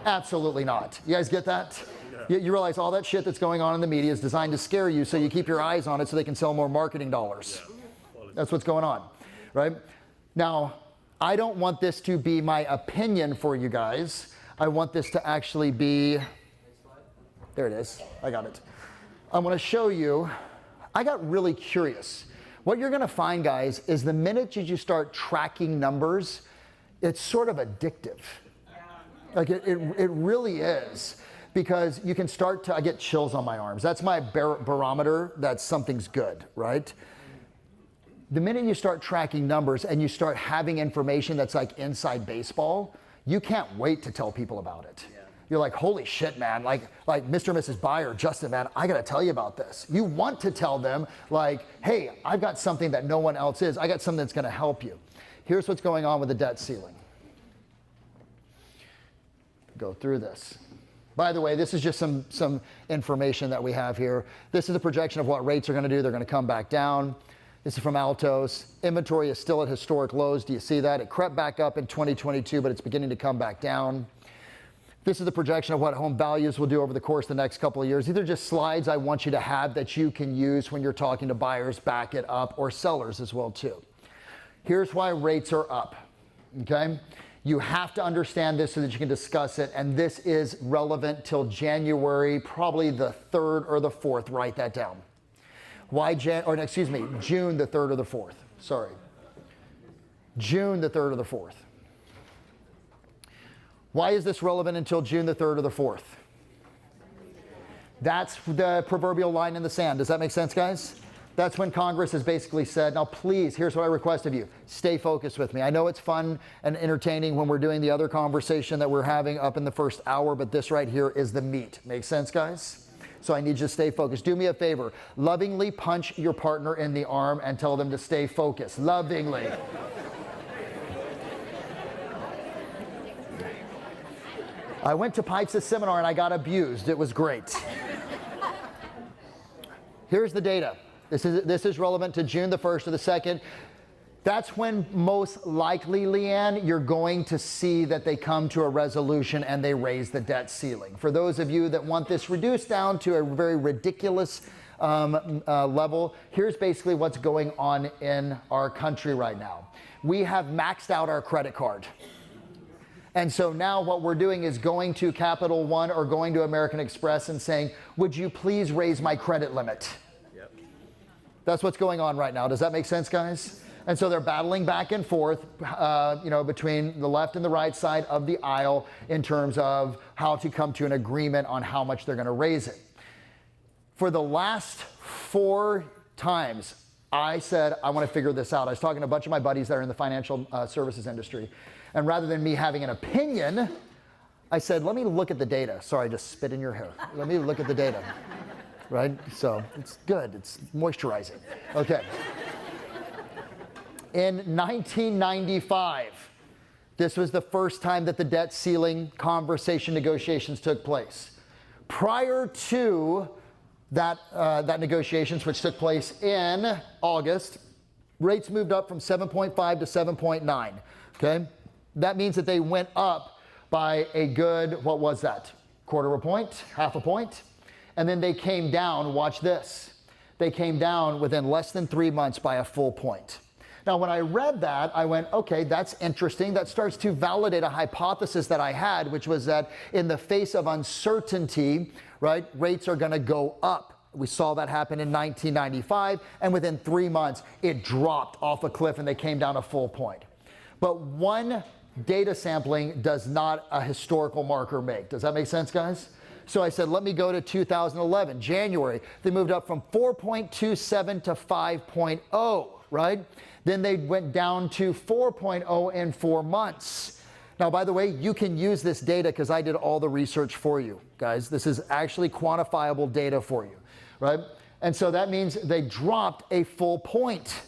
Absolutely not. You guys get that? You realize all that shit that's going on in the media is designed to scare you so you keep your eyes on it so they can sell more marketing dollars. That's what's going on, right? Now, I don't want this to be my opinion for you guys. I want this to actually be, there it is, I got it. I want to show you, I got really curious. What you're going to find, guys, is the minute you start tracking numbers, it's sort of addictive. Like it really is, because you can start to, I get chills on my arms. That's my barometer that something's good, right? The minute you start tracking numbers and you start having information that's like inside baseball, you can't wait to tell people about it. Yeah. You're like, holy shit, man, like Mr. and Mrs. Buyer, Justin, man, I gotta tell you about this. You want to tell them, like, hey, I've got something that no one else is. I got something that's gonna help you. Here's what's going on with the debt ceiling. Go through this. By the way, this is just some information that we have here. This is a projection of what rates are gonna do. They're gonna come back down. This is from Altos. Inventory is still at historic lows. Do you see that? It crept back up in 2022, but it's beginning to come back down. This is the projection of what home values will do over the course of the next couple of years. These are just slides I want you to have that you can use when you're talking to buyers, back it up, or sellers as well too. Here's why rates are up, okay? You have to understand this so that you can discuss it, and this is relevant till January, probably the 3rd or the 4th. Write that down. Why June the 3rd or the 4th. Sorry. June the 3rd or the 4th. Why is this relevant until June the 3rd or the 4th? That's the proverbial line in the sand. Does that make sense, guys? That's when Congress has basically said, now please, here's what I request of you. Stay focused with me. I know it's fun and entertaining when we're doing the other conversation that we're having up in the first hour, but this right here is the meat. Make sense, guys? So I need you to stay focused. Do me a favor. Lovingly punch your partner in the arm and tell them to stay focused. Lovingly. I went to Pipes' seminar and I got abused. It was great. Here's the data. This is relevant to June the 1st or the 2nd. That's when most likely, Leanne, you're going to see that they come to a resolution and they raise the debt ceiling. For those of you that want this reduced down to a very ridiculous level, here's basically what's going on in our country right now. We have maxed out our credit card. And so now what we're doing is going to Capital One or going to American Express and saying, would you please raise my credit limit? Yep. That's what's going on right now. Does that make sense, guys? And so they're battling back and forth, between the left and the right side of the aisle in terms of how to come to an agreement on how much they're going to raise it. For the last 4 times, I said, I want to figure this out. I was talking to a bunch of my buddies that are in the financial services industry. And rather than me having an opinion, I said, let me look at the data. Sorry, I just spit in your hair. Let me look at the data. Right? So it's good. It's moisturizing. Okay. In 1995, this was the first time that the debt ceiling conversation negotiations took place. Prior to that negotiations, which took place in August, rates moved up from 7.5 to 7.9, okay? That means that they went up by a good, what was that? Quarter of a point, half a point? And then they came down, watch this. They came down within less than 3 months by a full point. Now, when I read that, I went, okay, that's interesting. That starts to validate a hypothesis that I had, which was that in the face of uncertainty, right, rates are going to go up. We saw that happen in 1995, and within 3 months, it dropped off a cliff and they came down a full point. But one data sampling does not a historical marker make. Does that make sense, guys? So I said, let me go to 2011, January. They moved up from 4.27 to 5.0, right? Then they went down to 4.0 in 4 months. Now, by the way, you can use this data because I did all the research for you, guys. This is actually quantifiable data for you, right? And so that means they dropped a full point.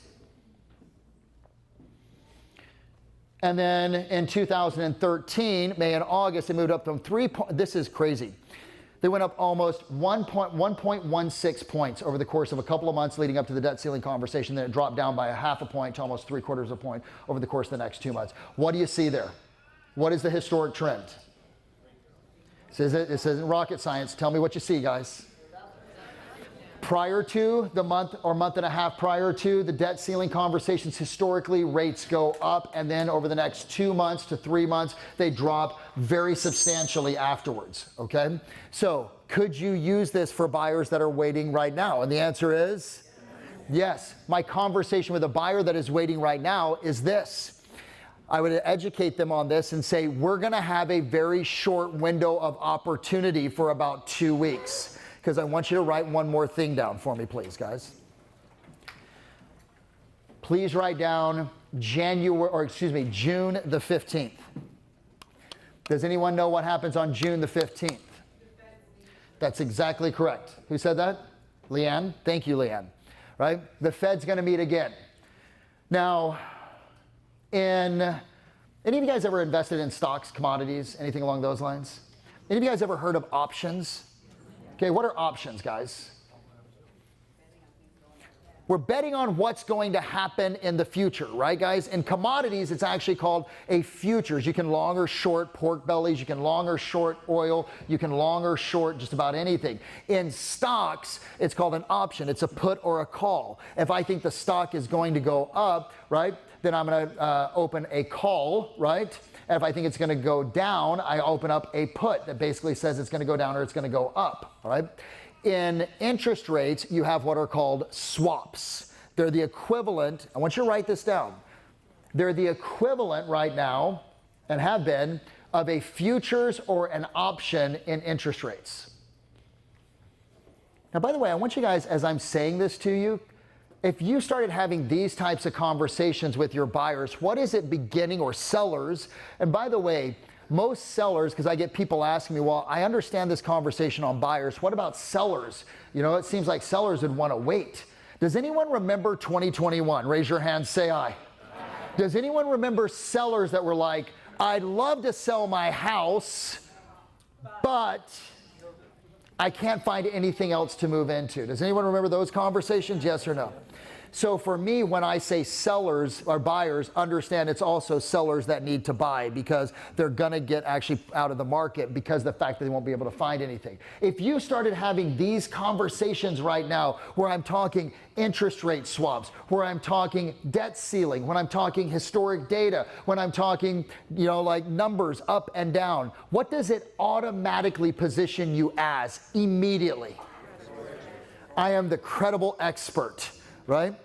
And then in 2013, May and August, they moved up from this is crazy. They went up almost 1.16 points over the course of a couple of months leading up to the debt ceiling conversation. Then it dropped down by a half a point to almost 3/4 of a point over the course of the next 2 months. What do you see there? What is the historic trend? This isn't rocket science. Tell me what you see, guys. Prior to the month or month and a half prior to the debt ceiling conversations, historically rates go up, and then over the next 2 months to 3 months, they drop very substantially afterwards, okay? So could you use this for buyers that are waiting right now? And the answer is yes. My conversation with a buyer that is waiting right now is this. I would educate them on this and say, we're gonna have a very short window of opportunity for about 2 weeks. Because I want you to write one more thing down for me, please, guys. Please write down June the 15th. Does anyone know what happens on June the 15th? That's exactly correct. Who said that? Leanne? Thank you, Leanne. Right? The Fed's going to meet again. Now, any of you guys ever invested in stocks, commodities, anything along those lines? Any of you guys ever heard of options? Okay, what are options, guys? We're betting on what's going to happen in the future, right, guys? In commodities, it's actually called a futures. You can long or short pork bellies, you can long or short oil, you can long or short just about anything. In stocks, it's called an option. It's a put or a call. If I think the stock is going to go up, right, then I'm going to open a call, right? And if I think it's going to go down, I open up a put that basically says it's going to go down or it's going to go up, all right? In interest rates, you have what are called swaps. They're the equivalent, I want you to write this down. They're the equivalent right now, and have been, of a futures or an option in interest rates. Now, by the way, I want you guys, as I'm saying this to you, if you started having these types of conversations with your buyers, what is it beginning, or sellers? And by the way, most sellers, because I get people asking me, well, I understand this conversation on buyers. What about sellers? You know, it seems like sellers would want to wait. Does anyone remember 2021? Raise your hand, say aye. Does anyone remember sellers that were like, I'd love to sell my house, but I can't find anything else to move into? Does anyone remember those conversations? Yes or no? So for me, when I say sellers or buyers, understand it's also sellers that need to buy, because they're going to get actually out of the market because of the fact that they won't be able to find anything. If you started having these conversations right now, where I'm talking interest rate swaps, where I'm talking debt ceiling, when I'm talking historic data, when I'm talking, you know, like numbers up and down, what does it automatically position you as immediately? I am the credible expert. Right?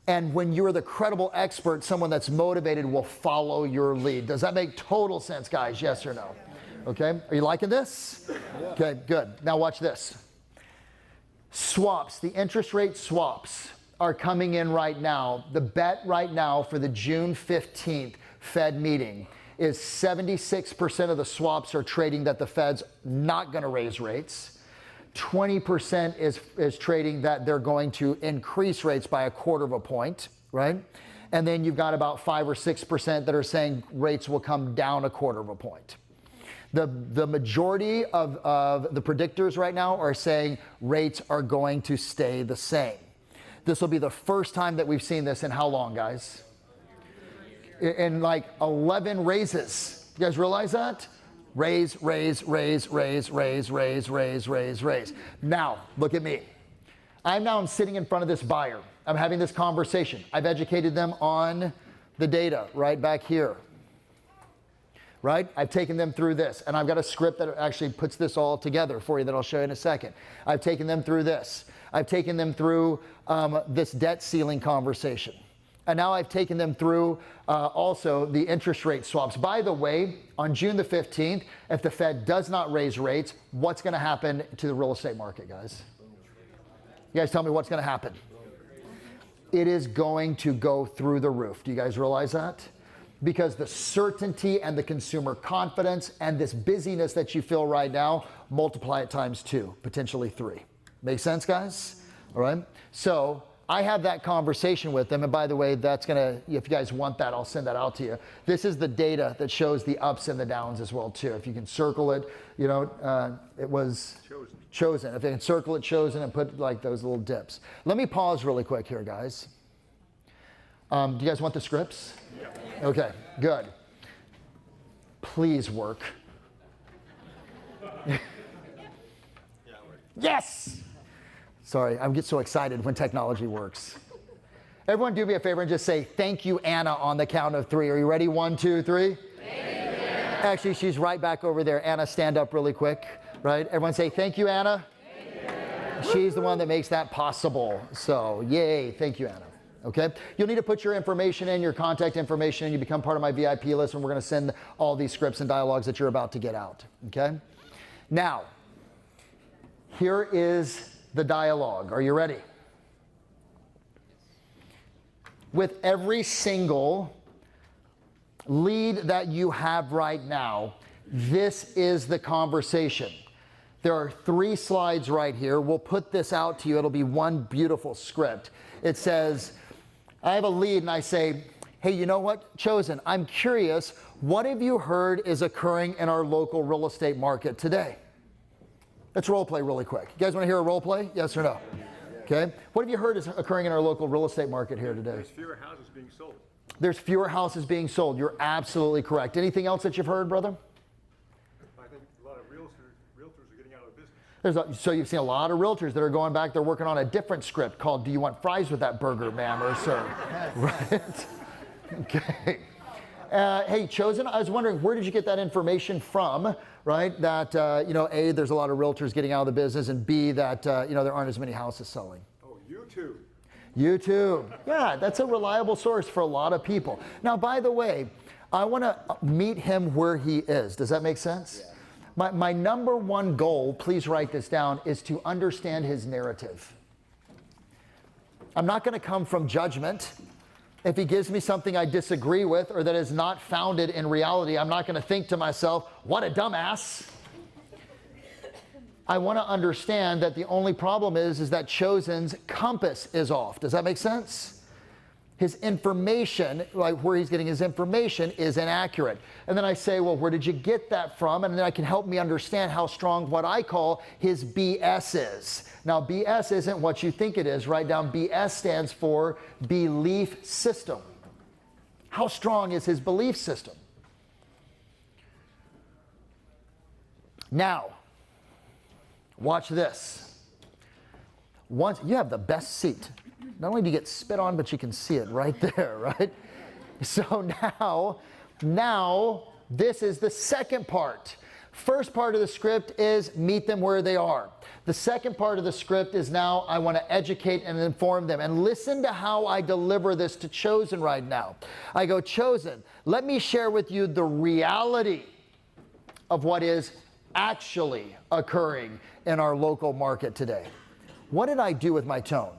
And when you're the credible expert, someone that's motivated will follow your lead. Does that make total sense, guys? Yes or no? Okay. Are you liking this? Yeah. Okay, good. Now watch this. Swaps, the interest rate swaps are coming in right now. The bet right now for the June 15th Fed meeting is 76% of the swaps are trading that the Fed's not going to raise rates. 20% is trading that they're going to increase rates by 1/4 point, right? And then you've got about 5 or 6% that are saying rates will come down 1/4 point. The majority of the predictors right now are saying rates are going to stay the same. This will be the first time that we've seen this in how long, guys? In like 11 raises. You guys realize that? Raise, raise, raise, raise, raise, raise, raise, raise, raise. Now, look at me. I'm sitting in front of this buyer. I'm having this conversation. I've educated them on the data right back here. Right? I've taken them through this, and I've got a script that actually puts this all together for you that I'll show you in a second. I've taken them through this. I've taken them through this debt ceiling conversation. And now I've taken them through also the interest rate swaps. By the way, on June the 15th, if the Fed does not raise rates, what's going to happen to the real estate market, guys? You guys tell me what's going to happen. It is going to go through the roof. Do you guys realize that? Because the certainty and the consumer confidence and this busyness that you feel right now, multiply it times 2, potentially 3. Make sense, guys? All right. So I have that conversation with them, and by the way, that's gonna, if you guys want that, I'll send that out to you. This is the data that shows the ups and the downs as well too. If you can circle it, you know, it was chosen. If they can circle it, chosen, and put like those little dips. Let me pause really quick here, guys. Do you guys want the scripts? Yeah. Okay, good. Please work. Yes! Sorry, I get so excited when technology works. Everyone do me a favor and just say, thank you, Anna, on the count of 3. Are you ready? 1, 2, 3. Thank you, Anna. Actually, she's right back over there. Anna, stand up really quick, right? Everyone say, thank you, Anna. Thank you, Anna. She's the one that makes that possible. So, yay, thank you, Anna. Okay? You'll need to put your information in, your contact information, and you become part of my VIP list, and we're going to send all these scripts and dialogues that you're about to get out. Okay? Now, here is the dialogue. Are you ready? With every single lead that you have right now, this is the conversation. There are 3 slides right here. We'll put this out to you. It'll be one beautiful script. It says, I have a lead and I say, hey, you know what, Chosen, I'm curious, what have you heard is occurring in our local real estate market today? Let's role play really quick. You guys want to hear a role play? Yes or no? Okay. What have you heard is occurring in our local real estate market here today? There's fewer houses being sold. There's fewer houses being sold. You're absolutely correct. Anything else that you've heard, brother? I think a lot of realtors are getting out of business. So you've seen a lot of realtors that are going back. They're working on a different script called "Do you want fries with that burger, ma'am or sir?" Right? Okay. Hey, Chosen, I was wondering, where did you get that information from, right? That, A, there's a lot of realtors getting out of the business, and B, that, there aren't as many houses selling. Oh, YouTube. YouTube. Yeah, that's a reliable source for a lot of people. Now, by the way, I want to meet him where he is. Does that make sense? Yeah. My number one goal, please write this down, is to understand his narrative. I'm not going to come from judgment. If he gives me something I disagree with or that is not founded in reality, I'm not going to think to myself, what a dumbass. I want to understand that the only problem is that Chosen's compass is off. Does that make sense? His information, like where he's getting his information, is inaccurate. And then I say, well, where did you get that from? And then I can help me understand how strong what I call his BS is. Now, BS isn't what you think it is. Write down BS stands for belief system. How strong is his belief system? Now, watch this. Once you have the best seat. Not only do you get spit on, but you can see it right there, right? So now this is the second part. First part of the script is meet them where they are. The second part of the script is now I want to educate and inform them. And listen to how I deliver this to Chosen right now. I go, Chosen, let me share with you the reality of what is actually occurring in our local market today. What did I do with my tone?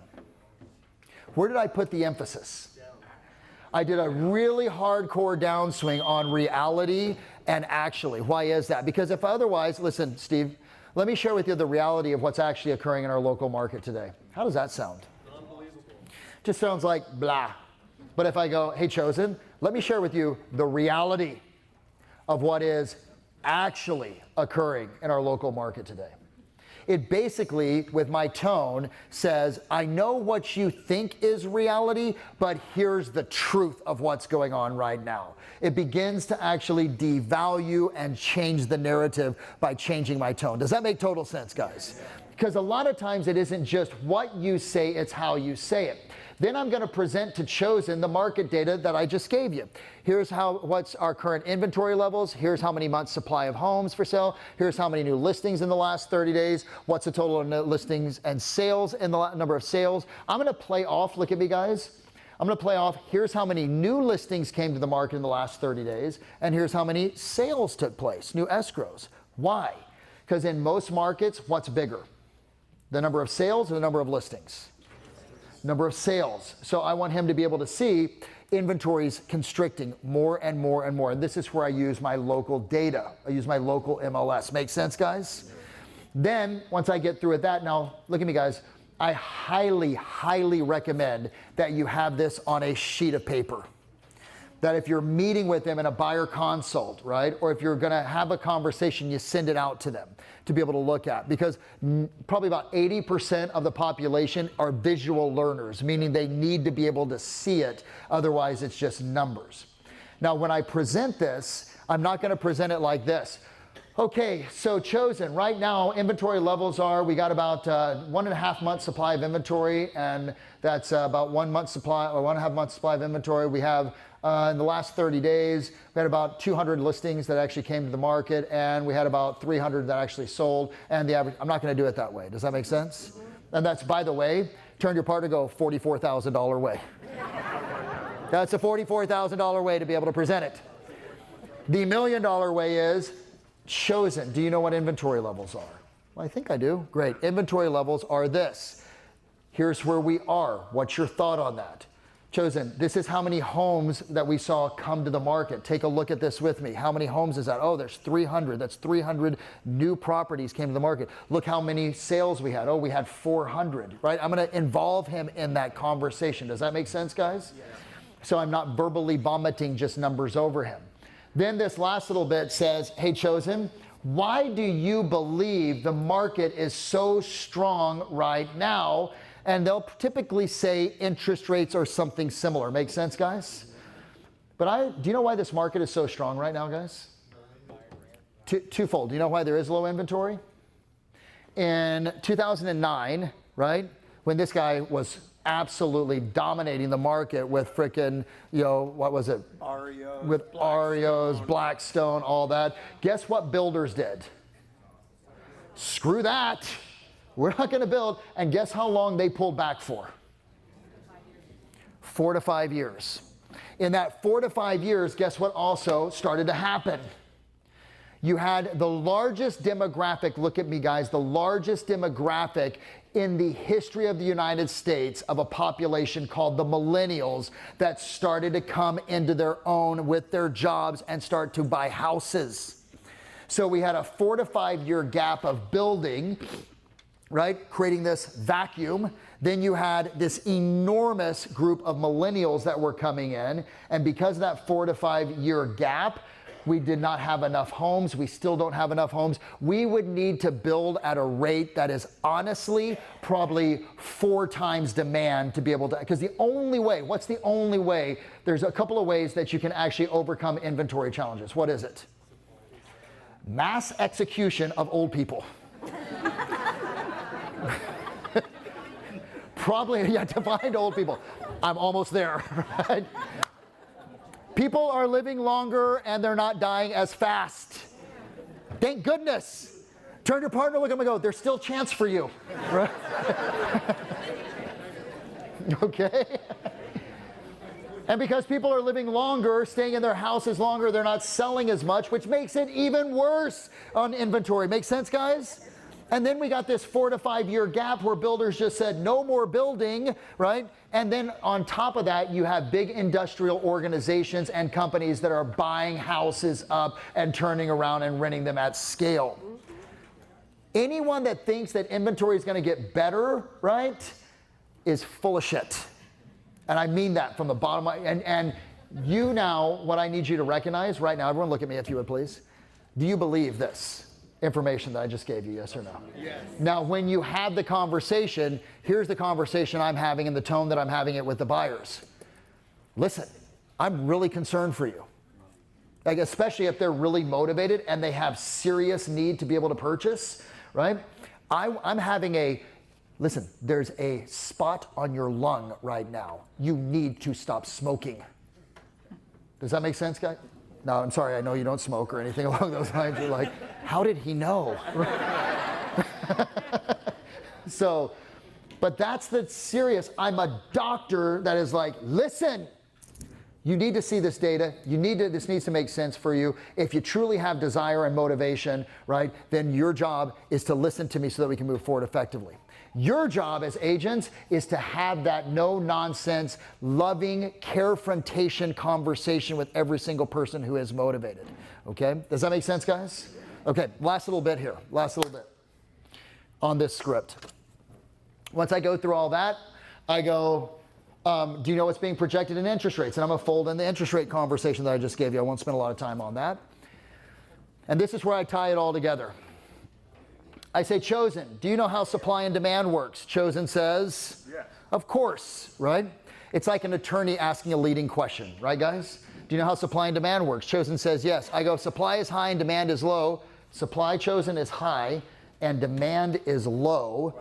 Where did I put the emphasis? I did a really hardcore downswing on reality and actually. Why is that? Because if otherwise, listen, Steve, let me share with you the reality of what's actually occurring in our local market today. How does that sound? Unbelievable. Just sounds like blah. But if I go, hey, Chosen, let me share with you the reality of what is actually occurring in our local market today. It basically, with my tone, says, I know what you think is reality, but here's the truth of what's going on right now. It begins to actually devalue and change the narrative by changing my tone. Does that make total sense, guys? Because a lot of times it isn't just what you say, it's how you say it. Then I'm going to present to Chosen the market data that I just gave you. Here's what's our current inventory levels. Here's how many months supply of homes for sale. Here's how many new listings in the last 30 days. What's the total of listings and sales in the number of sales. I'm going to play off, look at me guys. I'm going to play off, here's how many new listings came to the market in the last 30 days. And here's how many sales took place, new escrows. Why? Because in most markets, what's bigger? The number of sales or the number of listings? Number of sales. So I want him to be able to see inventories constricting more and more and more. And this is where I use my local data. I use my local MLS. Make sense, guys? Then, once I get through with that, now, look at me, guys. I highly, highly recommend that you have this on a sheet of paper. That if you're meeting with them in a buyer consult, right? Or if you're going to have a conversation, you send it out to them to be able to look at. Because probably about 80% of the population are visual learners, meaning they need to be able to see it. Otherwise, it's just numbers. Now, when I present this, I'm not going to present it like this. Okay, so Chosen, right now inventory levels are, we got about 1.5 months supply of inventory, and that's about 1 month supply or 1.5 months supply of inventory. We have in the last 30 days, we had about 200 listings that actually came to the market, and we had about 300 that actually sold, and the average, I'm not gonna do it that way. Does that make sense? And that's, by the way, turn your partner, go $44,000 way. That's a $44,000 way to be able to present it. The $1 million way is, Chosen, do you know what inventory levels are? Well, I think I do. Great. Inventory levels are this. Here's where we are. What's your thought on that? Chosen, this is how many homes that we saw come to the market. Take a look at this with me. How many homes is that? Oh, there's 300. That's 300 new properties came to the market. Look how many sales we had. Oh, we had 400, right? I'm going to involve him in that conversation. Does that make sense, guys? Yeah. So I'm not verbally vomiting just numbers over him. Then this last little bit says, hey, Chosen, why do you believe the market is so strong right now? And they'll typically say interest rates or something similar. Make sense, guys? But do you know why this market is so strong right now, guys? Twofold. Do you know why there is low inventory? In 2009, right, when this guy was absolutely dominating the market with frickin', what was it? With Arios, Blackstone, all that. Guess what builders did? Screw that. We're not going to build. And guess how long they pulled back for? 4 to 5 years. In that 4 to 5 years, guess what also started to happen? You had the largest demographic, look at me guys, the largest demographic in the history of the United States of a population called the millennials that started to come into their own with their jobs and start to buy houses. So we had a 4 to 5 year gap of building, right, creating this vacuum. Then you had this enormous group of millennials that were coming in, and because of that 4 to 5 year gap, we did not have enough homes. We still don't have enough homes. We would need to build at a rate that is honestly probably 4 times demand to be able to, because the only way, what's the only way? There's a couple of ways that you can actually overcome inventory challenges. What is it? Mass execution of old people. Probably, yeah, to find old people. I'm almost there, right? People are living longer and they're not dying as fast. Thank goodness. Turn your partner, look at them and go, there's still chance for you. Right? Okay? And because people are living longer, staying in their houses longer, they're not selling as much, which makes it even worse on inventory. Make sense, guys? And then we got this 4 to 5 year gap where builders just said no more building, right? And then on top of that, you have big industrial organizations and companies that are buying houses up and turning around and renting them at scale. Anyone that thinks that inventory is going to get better, right, is full of shit. And I mean that from the bottom of my, and you now, what I need you to recognize right now, everyone look at me if you would please. Do you believe this information that I just gave you, yes or no? Yes. Now, when you have the conversation, here's the conversation I'm having and the tone that I'm having it with the buyers. Listen, I'm really concerned for you. Like, especially if they're really motivated and they have serious need to be able to purchase, right? I'm having listen, there's a spot on your lung right now. You need to stop smoking. Does that make sense, guys? No, I'm sorry, I know you don't smoke or anything along those lines. You're like, how did he know? So, but that's the serious. I'm a doctor that is like, listen, you need to see this data. This needs to make sense for you. If you truly have desire and motivation, right, then your job is to listen to me so that we can move forward effectively. Your job as agents is to have that no-nonsense, loving, carefrontation conversation with every single person who is motivated. Okay? Does that make sense, guys? Okay, last little bit here. Last little bit on this script. Once I go through all that, I go, do you know what's being projected in interest rates? And I'm going to fold in the interest rate conversation that I just gave you. I won't spend a lot of time on that. And this is where I tie it all together. I say, Chosen, do you know how supply and demand works? Chosen says, yes. Of course, right? It's like an attorney asking a leading question, right, guys? Do you know how supply and demand works? Chosen says, yes. I go, supply is high and demand is low. Supply chosen is high and demand is low.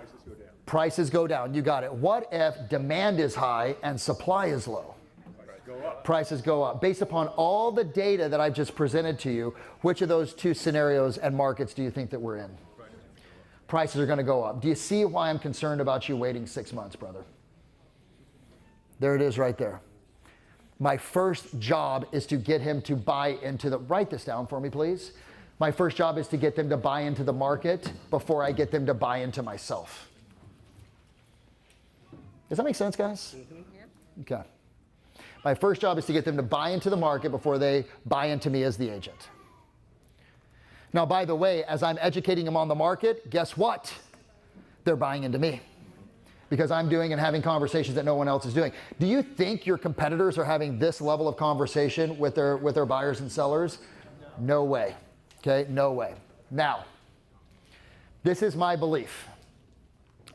Prices go down. You got it. What if demand is high and supply is low? Prices go up. Based upon all the data that I've just presented to you, which of those two scenarios and markets do you think that we're in? Prices are going to go up. Do you see why I'm concerned about you waiting 6 months, brother? There it is right there. My first job is to get him to buy into the, write this down for me, please. My first job is to get them to buy into the market before I get them to buy into myself. Does that make sense, guys? Okay. My first job is to get them to buy into the market before they buy into me as the agent. Now, by the way, as I'm educating them on the market, guess what? They're buying into me because I'm doing and having conversations that no one else is doing. Do you think your competitors are having this level of conversation with their buyers and sellers? No way. Okay, no way. Now, this is my belief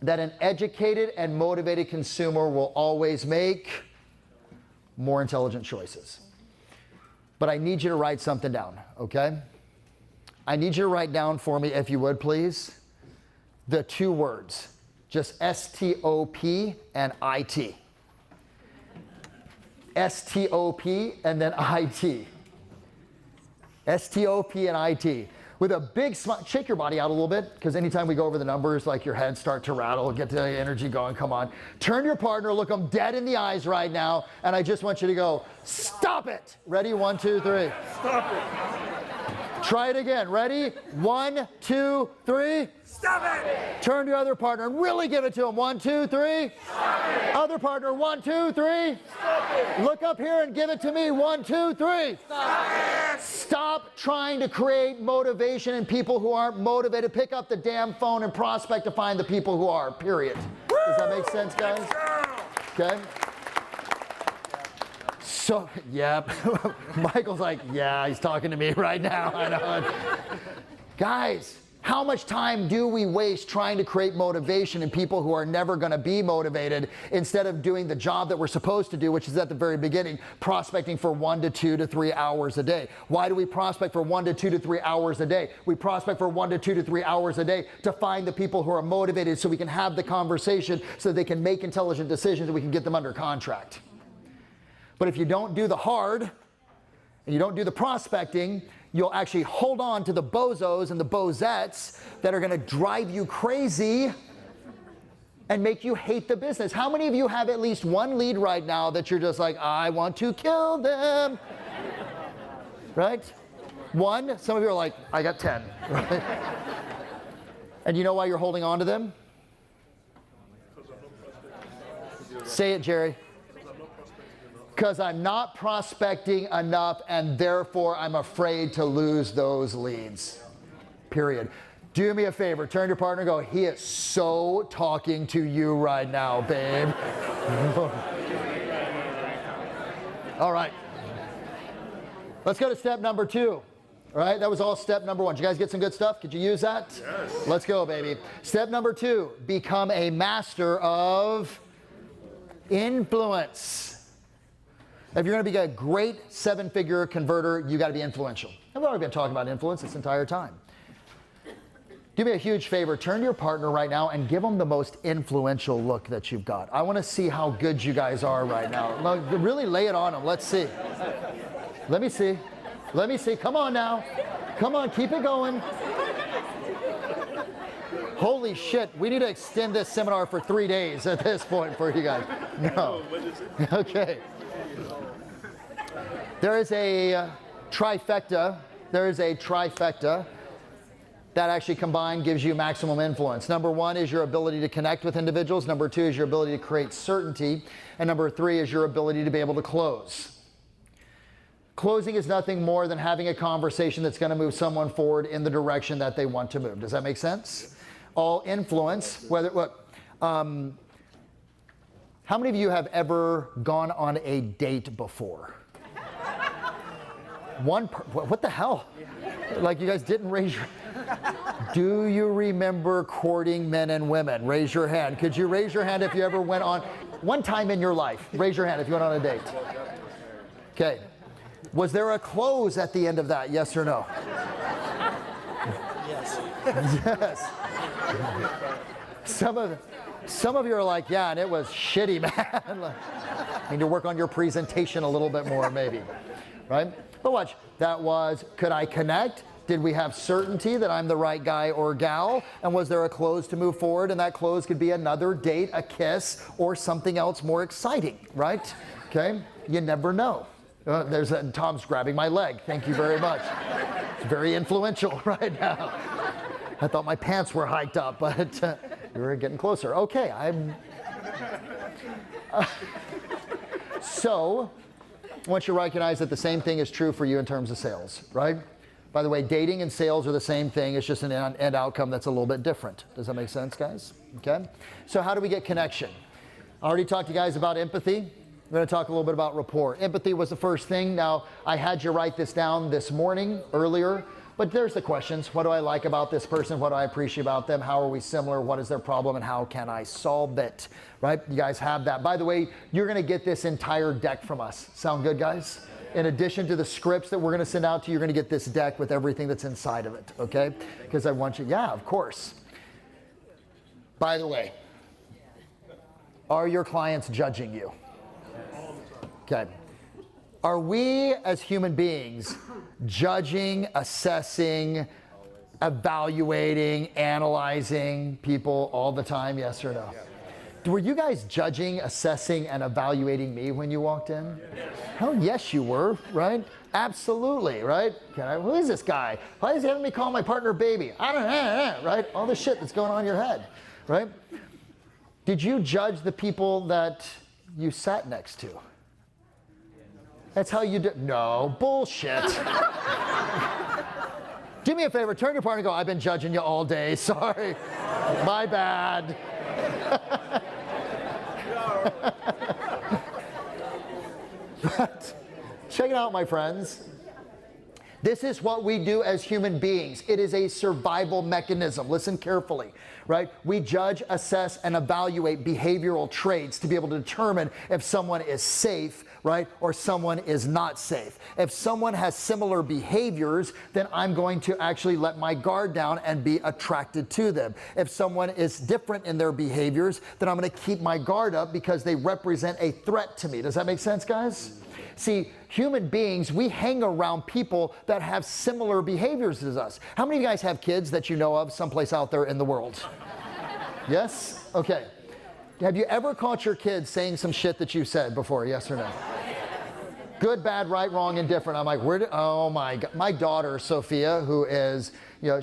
that an educated and motivated consumer will always make more intelligent choices. But I need you to write something down, okay? I need you to write down for me, if you would, please, the two words, just S-T-O-P and I-T. S-T-O-P and then I-T. S-T-O-P and I-T. With a big smile, shake your body out a little bit, because anytime we go over the numbers, like your head start to rattle, get the energy going, come on. Turn to your partner, look them dead in the eyes right now, and I just want you to go, stop it. Ready? 1, 2, 3. Stop it. Try it again. Ready? 1, 2, 3. Stop it. Turn to your other partner and really give it to him. 1, 2, 3. Stop it. Other partner, 1, 2, 3. Stop it. Look up here and give it to me. 1, 2, 3. Stop it. Stop trying to create motivation in people who aren't motivated. Pick up the damn phone and prospect to find the people who are, period. Does that make sense, guys? Okay. So, yeah, Michael's like, yeah, he's talking to me right now. I know. Guys, how much time do we waste trying to create motivation in people who are never going to be motivated instead of doing the job that we're supposed to do, which is at the very beginning, prospecting for 1 to 2 to 3 hours a day? Why do we prospect for 1 to 2 to 3 hours a day? We prospect for 1 to 2 to 3 hours a day to find the people who are motivated so we can have the conversation so they can make intelligent decisions and we can get them under contract. But if you don't do the hard and you don't do the prospecting, you'll actually hold on to the bozos and the bozettes that are going to drive you crazy and make you hate the business. How many of you have at least one lead right now that you're just like, I want to kill them? Right? One. Some of you are like, I got 10. Right? And you know why you're holding on to them? Say it, Jerry. Because I'm not prospecting enough and therefore I'm afraid to lose those leads. Period. Do me a favor, turn to your partner and go, he is so talking to you right now, babe. All right. Let's go to step number 2. All right, that was all step number 1. Did you guys get some good stuff? Could you use that? Yes. Let's go, baby. Step number 2, become a master of influence. If you're going to be a great 7-figure converter, you got to be influential. And we've already been talking about influence this entire time. Do me a huge favor, turn to your partner right now and give them the most influential look that you've got. I want to see how good you guys are right now. Really lay it on them. Let's see. Let me see. Let me see. Come on now. Come on, keep it going. Holy shit, we need to extend this seminar for 3 days at this point for you guys. No. Okay. There is a trifecta. There is a trifecta that actually combined gives you maximum influence. Number 1 is your ability to connect with individuals. Number 2 is your ability to create certainty. And number 3 is your ability to be able to close. Closing is nothing more than having a conversation that's going to move someone forward in the direction that they want to move. Does that make sense? All influence, whether what? How many of you have ever gone on a date before? What the hell? Like you guys didn't raise your... Do you remember courting men and women? Raise your hand. Could you raise your hand if you ever went on, one time in your life, raise your hand if you went on a date. Okay. Was there a close at the end of that, yes or no? Yes. Some of you are like, yeah, and it was shitty, man. Like, need to work on your presentation a little bit more, maybe, right? But watch, that was, could I connect? Did we have certainty that I'm the right guy or gal? And was there a close to move forward? And that close could be another date, a kiss, or something else more exciting, right? Okay, you never know. Tom's grabbing my leg. Thank you very much. It's very influential right now. I thought my pants were hiked up, but you were getting closer. Okay, so, I want you to recognize that the same thing is true for you in terms of sales, right? By the way, dating and sales are the same thing. It's just an end outcome that's a little bit different. Does that make sense, guys? Okay. So how do we get connection? I already talked to you guys about empathy. We're going to talk a little bit about rapport. Empathy was the first thing. Now, I had you write this down this morning, earlier. But there's the questions. What do I like about this person? What do I appreciate about them? How are we similar? What is their problem? And how can I solve it? Right? You guys have that. By the way, you're going to get this entire deck from us. Sound good, guys? In addition to the scripts that we're going to send out to you, you're going to get this deck with everything that's inside of it. Okay? Because I want you, yeah, of course. By the way, are your clients judging you? Okay. Are we as human beings judging, assessing, evaluating, analyzing people all the time? Yes or no? Were you guys judging, assessing, and evaluating me when you walked in? Hell yes, you were, right? Absolutely, right? Who is this guy? Why is he having me call my partner baby? I don't know, right? All the shit that's going on in your head, right? Did you judge the people that you sat next to? That's how you do. No, bullshit. Do me a favor, turn your partner and go, I've been judging you all day, sorry. My bad. But check it out, my friends. This is what we do as human beings. It is a survival mechanism. Listen carefully, right? We judge, assess, and evaluate behavioral traits to be able to determine if someone is safe, right, or someone is not safe. If someone has similar behaviors, then I'm going to actually let my guard down and be attracted to them. If someone is different in their behaviors, then I'm going to keep my guard up because they represent a threat to me. Does that make sense, guys? See, human beings, we hang around people that have similar behaviors as us. How many of you guys have kids that you know of someplace out there in the world? Yes? Okay. Have you ever caught your kids saying some shit that you said before, yes or no? Good, bad, right, wrong, indifferent. I'm like, oh my God. My daughter, Sophia, who is,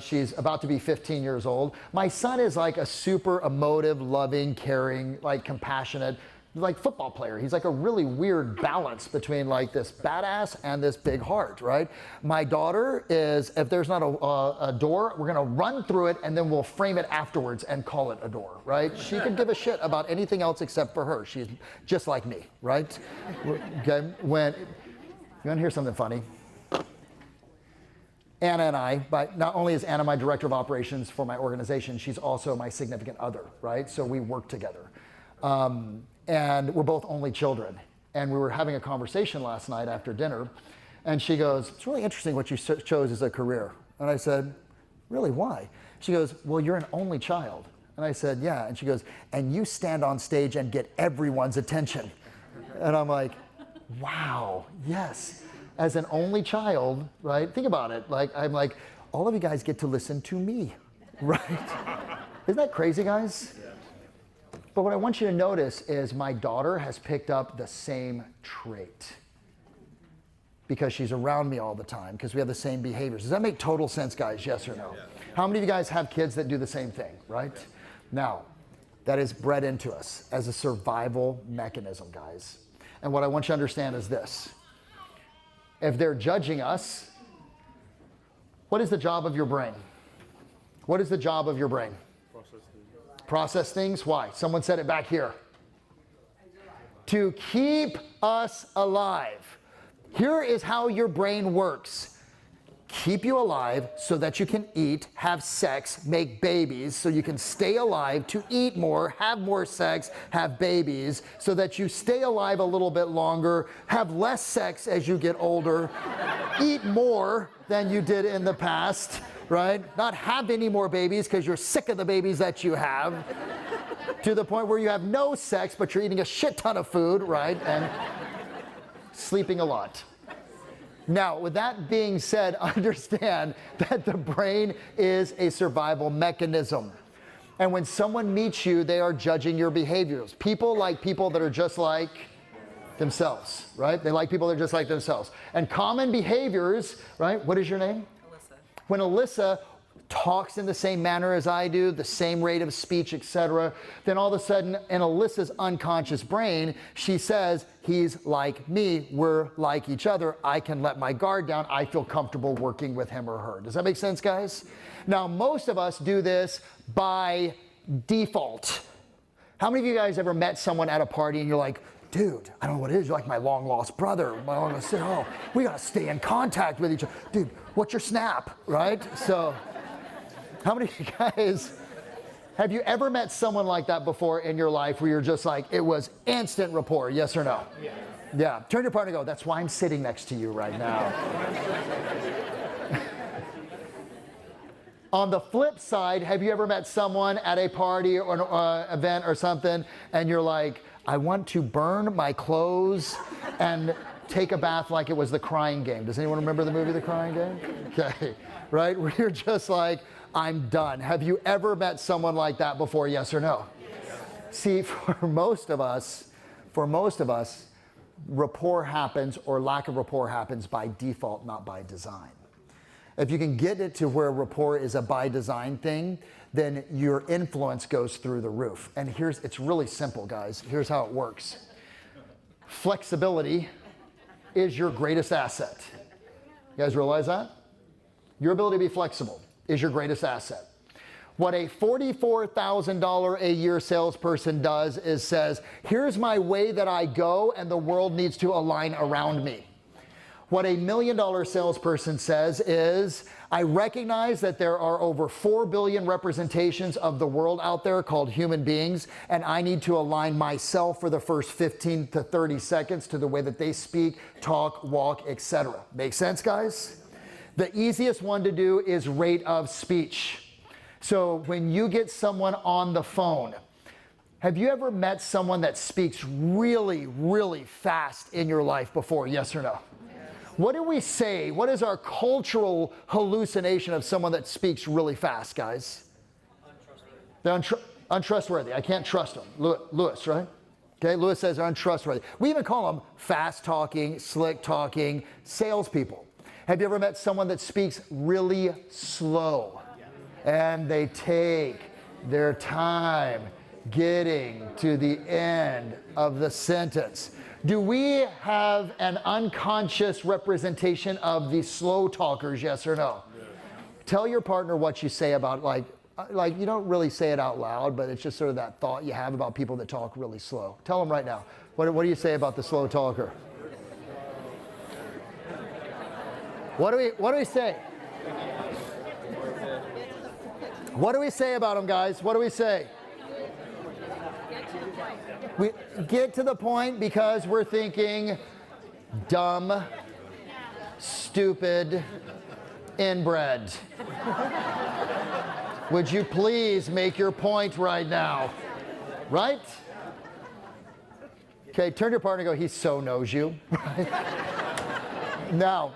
she's about to be 15 years old. My son is like a super emotive, loving, caring, like compassionate, like football player. He's like a really weird balance between like this badass and this big heart, right? My daughter is, if there's not a door, we're gonna run through it and then we'll frame it afterwards and call it a door, right? She can give a shit about anything else except for her. She's just like me, right? Okay, you wanna hear something funny? Anna and I, but not only is Anna my director of operations for my organization, she's also my significant other, right? So we work together. And we're both only children. And we were having a conversation last night after dinner, and she goes, it's really interesting what you chose as a career. And I said, really, why? She goes, well, you're an only child. And I said, yeah. And she goes, and you stand on stage and get everyone's attention. And I'm like, wow, yes. As an only child, right? Think about it. Like, I'm like, all of you guys get to listen to me, right? Isn't that crazy, guys? But what I want you to notice is my daughter has picked up the same trait because she's around me all the time, because we have the same behaviors. Does that make total sense, guys? Yes or no? Yeah. How many of you guys have kids that do the same thing, right? Yeah. Now, that is bred into us as a survival mechanism, guys. And what I want you to understand is this. If they're judging us, what is the job of your brain? What is the job of your brain? Process things. Why? Someone said it back here. To keep us alive. Here is how your brain works. keep you alive so that you can eat, have sex, make babies, so you can stay alive to eat more, have more sex, have babies, so that you stay alive a little bit longer, have less sex as you get older, eat more than you did in the past, right? Not have any more babies because you're sick of the babies that you have, to the point where you have no sex, but you're eating a shit ton of food, right? And sleeping a lot. Now, with that being said, understand that the brain is a survival mechanism. And when someone meets you, they are judging your behaviors. People like people that are just like themselves, right? They like people that are just like themselves. And common behaviors, right? What is your name? Alyssa. When Alyssa talks in the same manner as I do, the same rate of speech, etc., then all of a sudden in Alyssa's unconscious brain, she says, he's like me, we're like each other, I can let my guard down, I feel comfortable working with him or her. Does that make sense, guys? Now, most of us do this by default. How many of you guys ever met someone at a party and you're like, dude, I don't know what it is, you're like my long lost brother, my long lost sister, oh, we gotta stay in contact with each other. Dude, what's your snap, right? So, how many of you guys, have you ever met someone like that before in your life where you're just like, it was instant rapport, yes or no? Yeah. Yeah, turn to your partner and go, that's why I'm sitting next to you right now. On the flip side, have you ever met someone at a party or an event or something and you're like, I want to burn my clothes and take a bath like it was The Crying Game. Does anyone remember the movie The Crying Game? Okay, right? Where you're just like, I'm done. Have you ever met someone like that before, yes or no? Yes. See, for most of us, rapport happens or lack of rapport happens by default, not by design. If you can get it to where rapport is a by design thing, then your influence goes through the roof. And it's really simple, guys. Here's how it works. Flexibility is your greatest asset. You guys realize that? Your ability to be flexible is your greatest asset. What a $44,000 a year salesperson does is says, here's my way that I go and the world needs to align around me. What a $1 million salesperson says is, I recognize that there are over 4 billion representations of the world out there called human beings, and I need to align myself for the first 15 to 30 seconds to the way that they speak, talk, walk, etc. Make sense, guys? The easiest one to do is rate of speech. So when you get someone on the phone, have you ever met someone that speaks really, really fast in your life before, yes or no? What do we say? What is our cultural hallucination of someone that speaks really fast, guys? Untrustworthy. They're untrustworthy. I can't trust them. Lewis, right? Okay, Lewis says they're untrustworthy. We even call them fast talking, slick talking salespeople. Have you ever met someone that speaks really slow? And they take their time getting to the end of the sentence? Do we have an unconscious representation of the slow talkers, yes or no? Yeah. Tell your partner what you say about, like you don't really say it out loud, but it's just sort of that thought you have about people that talk really slow. Tell them right now. What do you say about the slow talker? What do we say? What do we say about them, guys? What do we say? We get to the point because we're thinking dumb, stupid, inbred. Would you please make your point right now? Right? Okay, turn to your partner and go, he so knows you. Now,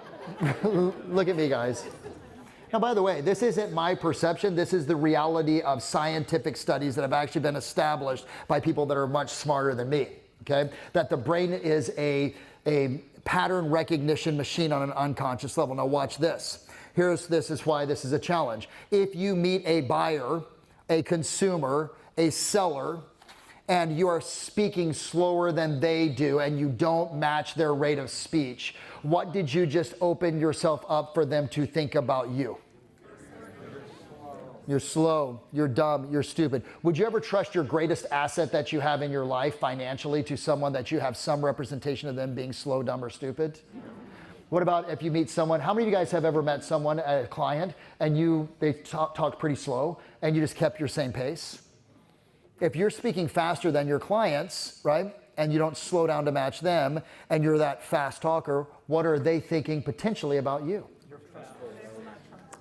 look at me, guys. Now, by the way, this isn't my perception. This is the reality of scientific studies that have actually been established by people that are much smarter than me, okay? That the brain is a pattern recognition machine on an unconscious level. Now, watch this. This is why this is a challenge. If you meet a buyer, a consumer, a seller, and you are speaking slower than they do and you don't match their rate of speech, what did you just open yourself up for them to think about you? You're slow, you're dumb, you're stupid. Would you ever trust your greatest asset that you have in your life financially to someone that you have some representation of them being slow, dumb, or stupid? What about if you meet someone, how many of you guys have ever met someone, a client, and they talked pretty slow, and you just kept your same pace? If you're speaking faster than your clients, right, and you don't slow down to match them, and you're that fast talker, what are they thinking potentially about you?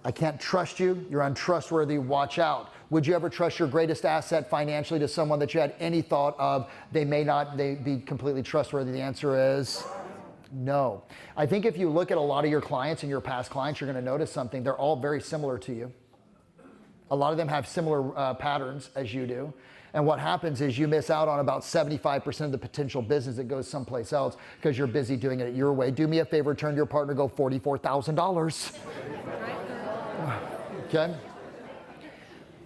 I can't trust you, you're untrustworthy, watch out. Would you ever trust your greatest asset financially to someone that you had any thought of they be completely trustworthy? The answer is no. I think if you look at a lot of your clients and your past clients, you're going to notice something. They're all very similar to you. A lot of them have similar patterns as you do. And what happens is you miss out on about 75% of the potential business that goes someplace else because you're busy doing it your way. Do me a favor, turn to your partner, go $44,000. Okay?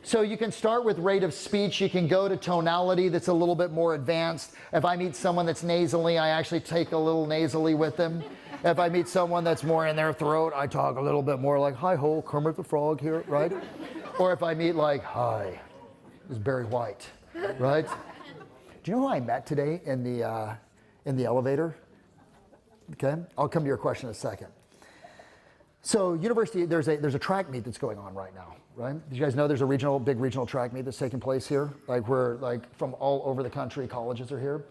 So you can start with rate of speech. You can go to tonality that's a little bit more advanced. If I meet someone that's nasally, I actually take a little nasally with them. If I meet someone that's more in their throat, I talk a little bit more like, hi ho, Kermit the Frog here, right? Or if I meet like, hi, this is Barry White, right? Do you know who I met today in the elevator? Okay, I'll come to your question in a second. So university, there's a track meet that's going on right now, right? Did you guys know there's a big regional track meet that's taking place here? Like from all over the country, colleges are here.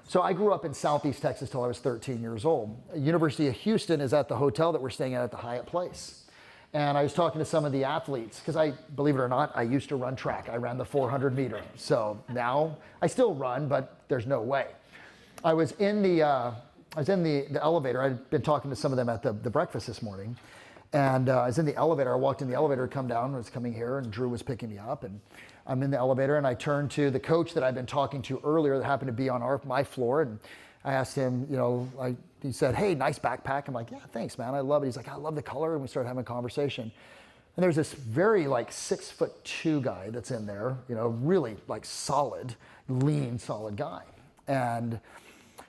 So I grew up in Southeast Texas till I was 13 years old. University of Houston is at the hotel that we're staying at the Hyatt Place. And I was talking to some of the athletes, because believe it or not, I used to run track. I ran the 400 meter. So now I still run, but there's no way. I was in the elevator. I'd been talking to some of them at the breakfast this morning. And I was in the elevator. I walked in the elevator to come down. I was coming here, and Drew was picking me up. And I'm in the elevator, and I turned to the coach that I'd been talking to earlier that happened to be on my floor. And I asked him, he said, hey, nice backpack. I'm like, yeah, thanks, man. I love it. He's like, I love the color. And we started having a conversation. And there's this very 6'2" guy that's in there, really solid, lean, solid guy. And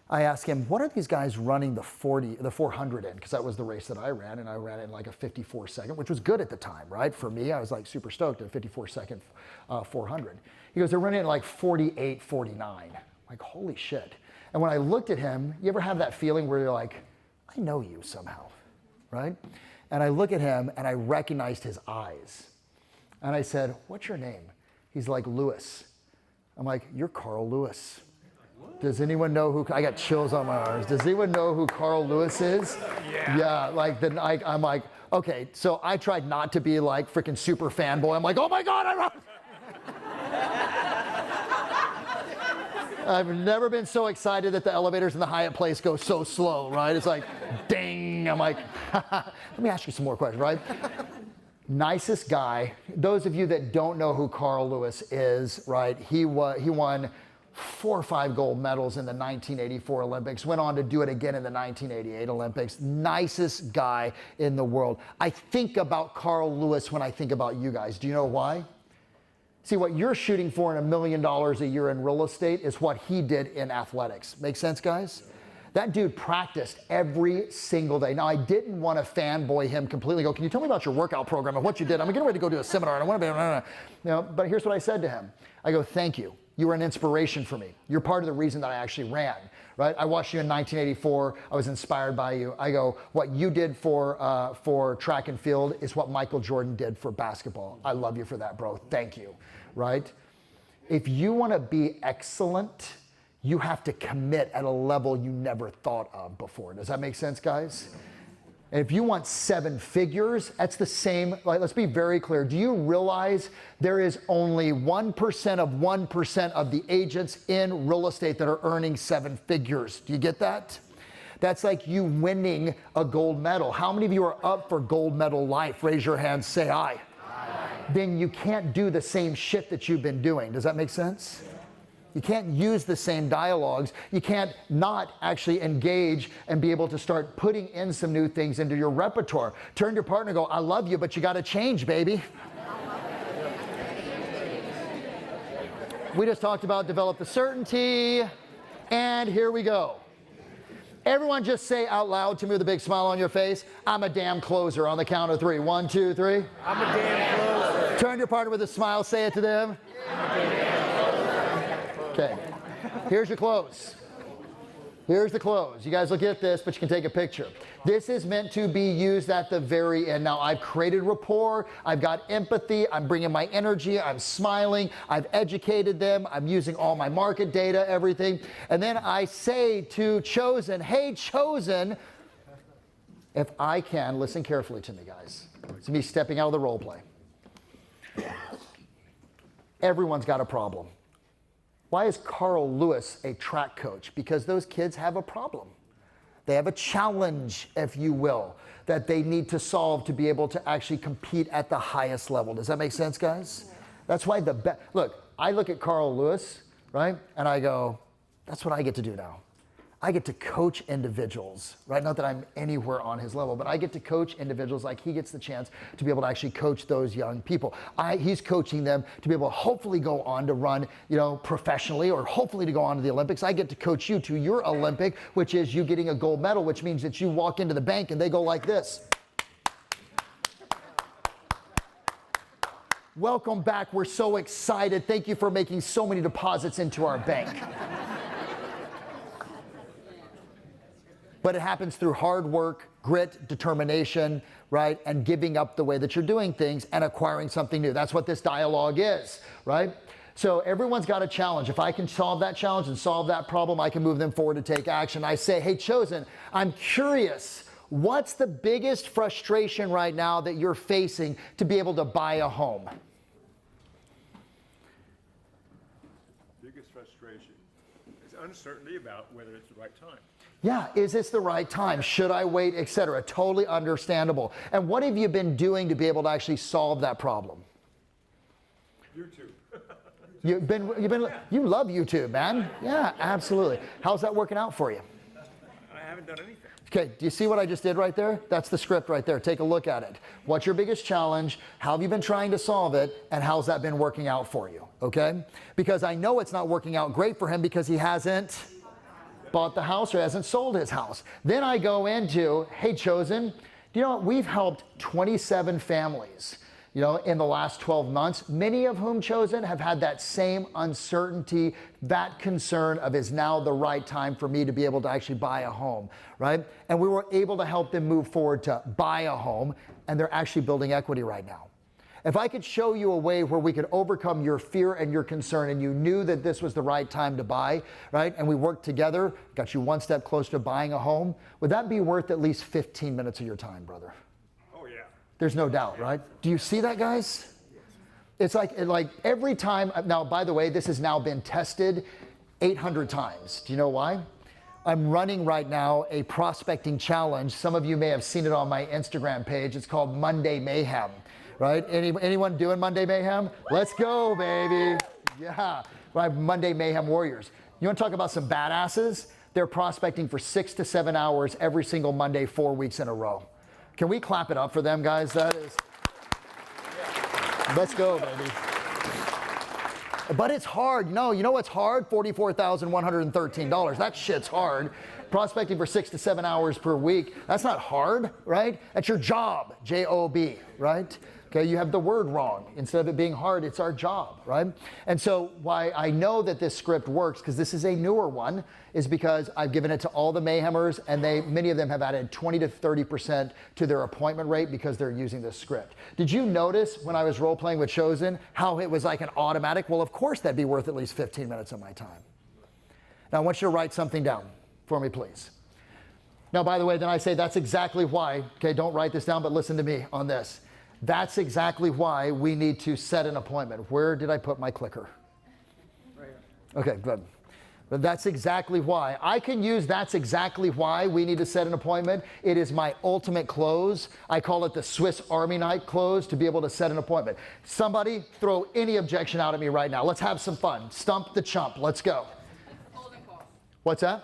I asked him, what are these guys running the 400 in? Because that was the race that I ran, and I ran in a 54 second, which was good at the time, right? For me, I was super stoked at a 54 second 400. He goes, they're running at 48, 49. Like, holy shit. And when I looked at him, you ever have that feeling where you're like, I know you somehow, right? And I look at him, and I recognized his eyes. And I said, what's your name? He's like, Lewis. I'm like, you're Carl Lewis. Does anyone know who, I got chills on my arms. Does anyone know who Carl Lewis is? Yeah. I'm like, okay, so I tried not to be freaking super fanboy. I'm like, oh my God, I've never been so excited that the elevators in the Hyatt Place go so slow, right? It's like, ding. I'm like, let me ask you some more questions, right? Nicest guy. Those of you that don't know who Carl Lewis is, right? He won 4 or 5 gold medals in the 1984 Olympics, went on to do it again in the 1988 Olympics. Nicest guy in the world. I think about Carl Lewis when I think about you guys. Do you know why? See, what you're shooting for in $1 million a year in real estate is what he did in athletics. Make sense, guys? That dude practiced every single day. Now, I didn't want to fanboy him completely. Go, can you tell me about your workout program and what you did? I'm getting ready to go do a seminar, and I want to be, but here's what I said to him. I go, thank you. You were an inspiration for me. You're part of the reason that I actually ran, right? I watched you in 1984. I was inspired by you. I go, what you did for track and field is what Michael Jordan did for basketball. I love you for that, bro. Thank you, right? If you want to be excellent, you have to commit at a level you never thought of before. Does that make sense, guys? And if you want 7 figures, that's the same. Let's be very clear. Do you realize there is only 1% of 1% of the agents in real estate that are earning 7 figures? Do you get that? That's like you winning a gold medal. How many of you are up for gold medal life? Raise your hand, say aye. Then you can't do the same shit that you've been doing. Does that make sense? You can't use the same dialogues. You can't not actually engage and be able to start putting in some new things into your repertoire. Turn to your partner and go, I love you, but you got to change, baby. We just talked about develop the certainty, and here we go. Everyone just say out loud to me with a big smile on your face, I'm a damn closer on the count of 3. 1, 2, 3. I'm a damn closer. Turn to your partner with a smile, say it to them. Okay, here's your close. Here's the close. You guys look at this, but you can take a picture. This is meant to be used at the very end. Now, I've created rapport. I've got empathy. I'm bringing my energy. I'm smiling. I've educated them. I'm using all my market data, everything. And then I say to Chosen, hey, Chosen, if I can, listen carefully to me, guys. It's me stepping out of the role play. Everyone's got a problem. Why is Carl Lewis a track coach? Because those kids have a problem. They have a challenge, if you will, that they need to solve to be able to actually compete at the highest level. Does that make sense, guys? That's why look, I look at Carl Lewis, right? And I go, that's what I get to do now. I get to coach individuals, right? Not that I'm anywhere on his level, but I get to coach individuals like he gets the chance to be able to actually coach those young people. He's coaching them to be able to hopefully go on to run, professionally, or hopefully to go on to the Olympics. I get to coach you to your Olympic, which is you getting a gold medal, which means that you walk into the bank and they go like this. Welcome back. We're so excited. Thank you for making so many deposits into our bank. But it happens through hard work, grit, determination, right? And giving up the way that you're doing things and acquiring something new. That's what this dialogue is, right? So everyone's got a challenge. If I can solve that challenge and solve that problem, I can move them forward to take action. I say, hey, Chosen, I'm curious, what's the biggest frustration right now that you're facing to be able to buy a home? Biggest frustration is uncertainty about whether it's the right time. Yeah, is this the right time? Should I wait, etc.? Totally understandable. And what have you been doing to be able to actually solve that problem? YouTube. You love YouTube, man. Yeah, absolutely. How's that working out for you? I haven't done anything. Okay, do you see what I just did right there? That's the script right there. Take a look at it. What's your biggest challenge? How have you been trying to solve it? And how's that been working out for you? Okay? Because I know it's not working out great for him because he hasn't bought the house or hasn't sold his house. Then I go into, hey, Chosen, do you know what? We've helped 27 families, in the last 12 months, many of whom, Chosen, have had that same uncertainty, that concern of is now the right time for me to be able to actually buy a home, right? And we were able to help them move forward to buy a home, and they're actually building equity right now. If I could show you a way where we could overcome your fear and your concern and you knew that this was the right time to buy, right? And we worked together, got you one step closer to buying a home, would that be worth at least 15 minutes of your time, brother? Oh, yeah. There's no doubt, right? Do you see that, guys? It's like every time, now, by the way, this has now been tested 800 times. Do you know why? I'm running right now a prospecting challenge. Some of you may have seen it on my Instagram page. It's called Monday Mayhem. Right? Anyone doing Monday Mayhem? Let's go, baby. Yeah. Right, Monday Mayhem Warriors. You want to talk about some badasses? They're prospecting for 6 to 7 hours every single Monday, 4 weeks in a row. Can we clap it up for them, guys? That is. Let's go, baby. But it's hard. No, you know what's hard? $44,113. That shit's hard. Prospecting for 6 to 7 hours per week. That's not hard, right? That's your job, J-O-B, right? Okay, you have the word wrong. Instead of it being hard, it's our job, right? And so why I know that this script works, because this is a newer one, is because I've given it to all the Mayhemers, and many of them have added 20 to 30% to their appointment rate because they're using this script. Did you notice when I was role-playing with Chosen how it was like an automatic? Well, of course that'd be worth at least 15 minutes of my time. Now I want you to write something down for me, please. Now, by the way, then I say that's exactly why, okay, don't write this down, but listen to me on this. That's exactly why we need to set an appointment. Where did I put my clicker? Right here. Okay, good. But that's exactly why. I can use that's exactly why we need to set an appointment. It is my ultimate close. I call it the Swiss Army knife close to be able to set an appointment. Somebody throw any objection out at me right now. Let's have some fun. Stump the chump. Let's go. Closing calls. What's that?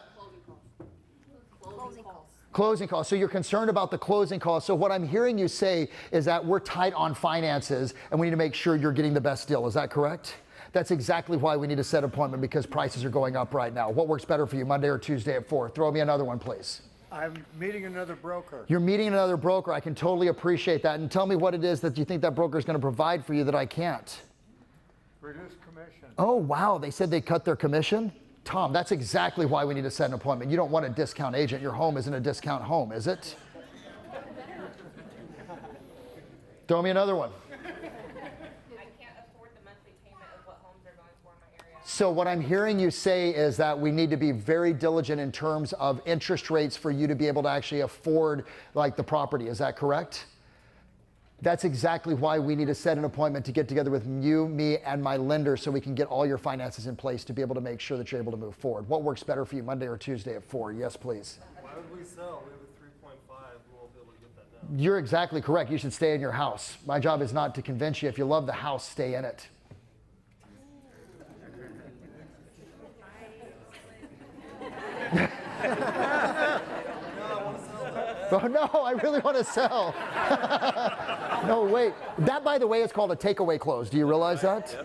Closing calls. Closing costs. So you're concerned about the closing costs. So what I'm hearing you say is that we're tight on finances and we need to make sure you're getting the best deal. Is that correct? That's exactly why we need to set an appointment, because prices are going up right now. What works better for you, Monday or Tuesday at 4? Throw me another one, please. I'm meeting another broker. You're meeting another broker. I can totally appreciate that. And tell me what it is that you think that broker is going to provide for you that I can't. Reduced commission. Oh, wow. They said they cut their commission? Tom, that's exactly why we need to set an appointment. You don't want a discount agent. Your home isn't a discount home, is it? Throw me another one. I can't afford the monthly payment of what homes are going for in my area. So what I'm hearing you say is that we need to be very diligent in terms of interest rates for you to be able to actually afford like the property. Is that correct? That's exactly why we need to set an appointment to get together with you, me, and my lender so we can get all your finances in place to be able to make sure that you're able to move forward. What works better for you, Monday or Tuesday at 4? Yes, please. Why would we sell? We have a 3.5. We won't be able to get that down. You're exactly correct. You should stay in your house. My job is not to convince you. If you love the house, stay in it. Oh, no, I really want to sell. No, wait. That, by the way, is called a takeaway close. Do you realize that?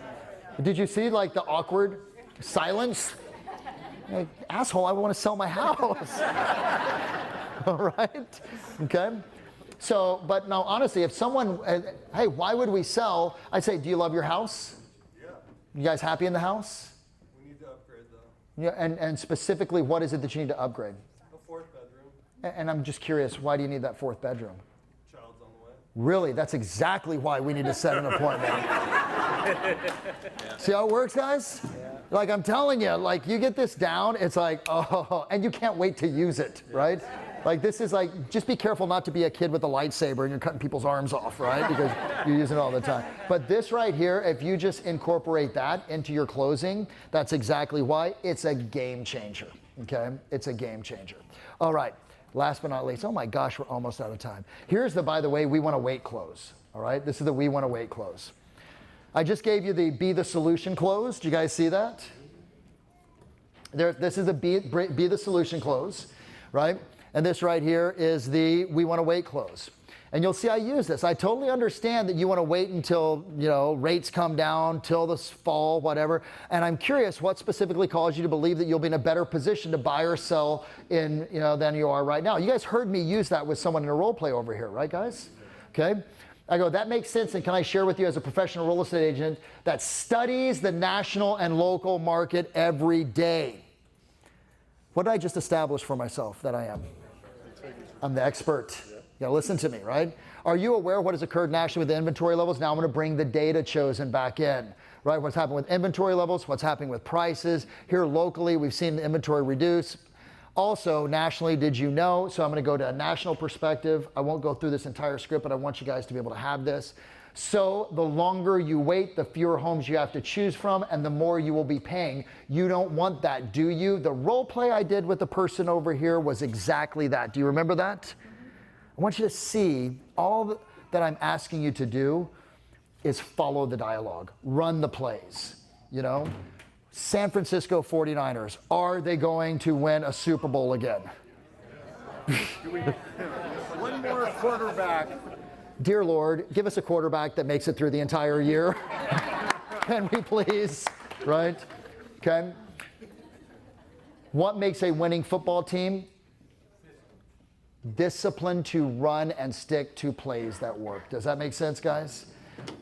Did you see, like, the awkward silence? Like, asshole, I want to sell my house. All right? Okay? So, but now, honestly, if someone, hey, why would we sell? I'd say, do you love your house? Yeah. You guys happy in the house? We need to upgrade though. Yeah, and specifically, what is it that you need to upgrade? A 4th bedroom. And I'm just curious, why do you need that 4th bedroom? Child's on the way. Really? That's exactly why we need to set an appointment. See how it works, guys? Like I'm telling you, like you get this down, it's like, oh, and you can't wait to use it, right? Like this is like, just be careful not to be a kid with a lightsaber and you're cutting people's arms off, right? Because you use it all the time. But this right here, if you just incorporate that into your closing, that's exactly why it's a game changer, okay? It's a game changer. All right. Last but not least, oh my gosh, we're almost out of time. Here's the, by the way, we want to wait close. All right, this is the we want to wait close. I just gave you the be the solution close. Do you guys see that? This is the be the solution close, right? And this right here is the we want to wait close. And you'll see I use this. I totally understand that you want to wait until, you know, rates come down, till this fall, whatever. And I'm curious what specifically caused you to believe that you'll be in a better position to buy or sell in, you know, than you are right now. You guys heard me use that with someone in a role play over here, right, guys? Okay. I go, that makes sense. And can I share with you as a professional real estate agent that studies the national and local market every day? What did I just establish for myself that I am? I'm the expert. You gotta listen to me, right? Are you aware of what has occurred nationally with the inventory levels? Now I'm gonna bring the data chosen back in, right? What's happened with inventory levels, what's happening with prices. Here locally, we've seen the inventory reduce. Also, nationally, did you know? So I'm gonna go to a national perspective. I won't go through this entire script, but I want you guys to be able to have this. So the longer you wait, the fewer homes you have to choose from, and the more you will be paying. You don't want that, do you? The role play I did with the person over here was exactly that. Do you remember that? I want you to see all that I'm asking you to do is follow the dialogue, run the plays, you know? San Francisco 49ers, are they going to win a Super Bowl again? One more quarterback. Dear Lord, give us a quarterback that makes it through the entire year. Can we please, right? Okay. What makes a winning football team? Discipline to run and stick to plays that work. Does that make sense, guys?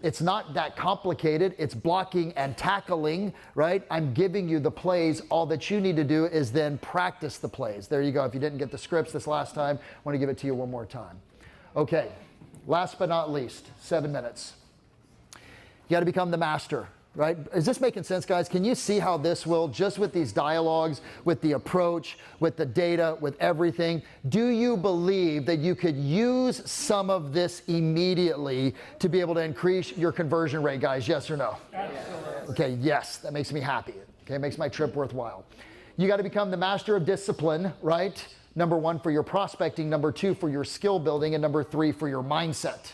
It's not that complicated. It's blocking and tackling, right? I'm giving you the plays. All that you need to do is then practice the plays. There you go. If you didn't get the scripts this last time, I want to give it to you one more time. Okay, last but not least, 7 minutes. You got to become the master. Right? Is this making sense, guys? Can you see how this will, just with these dialogues, with the approach, with the data, with everything, do you believe that you could use some of this immediately to be able to increase your conversion rate, guys? Yes or no? Absolutely. Okay, yes, that makes me happy. Okay, it makes my trip worthwhile. You got to become the master of discipline, right? Number 1, for your prospecting. Number 2, for your skill building. And number 3, for your mindset.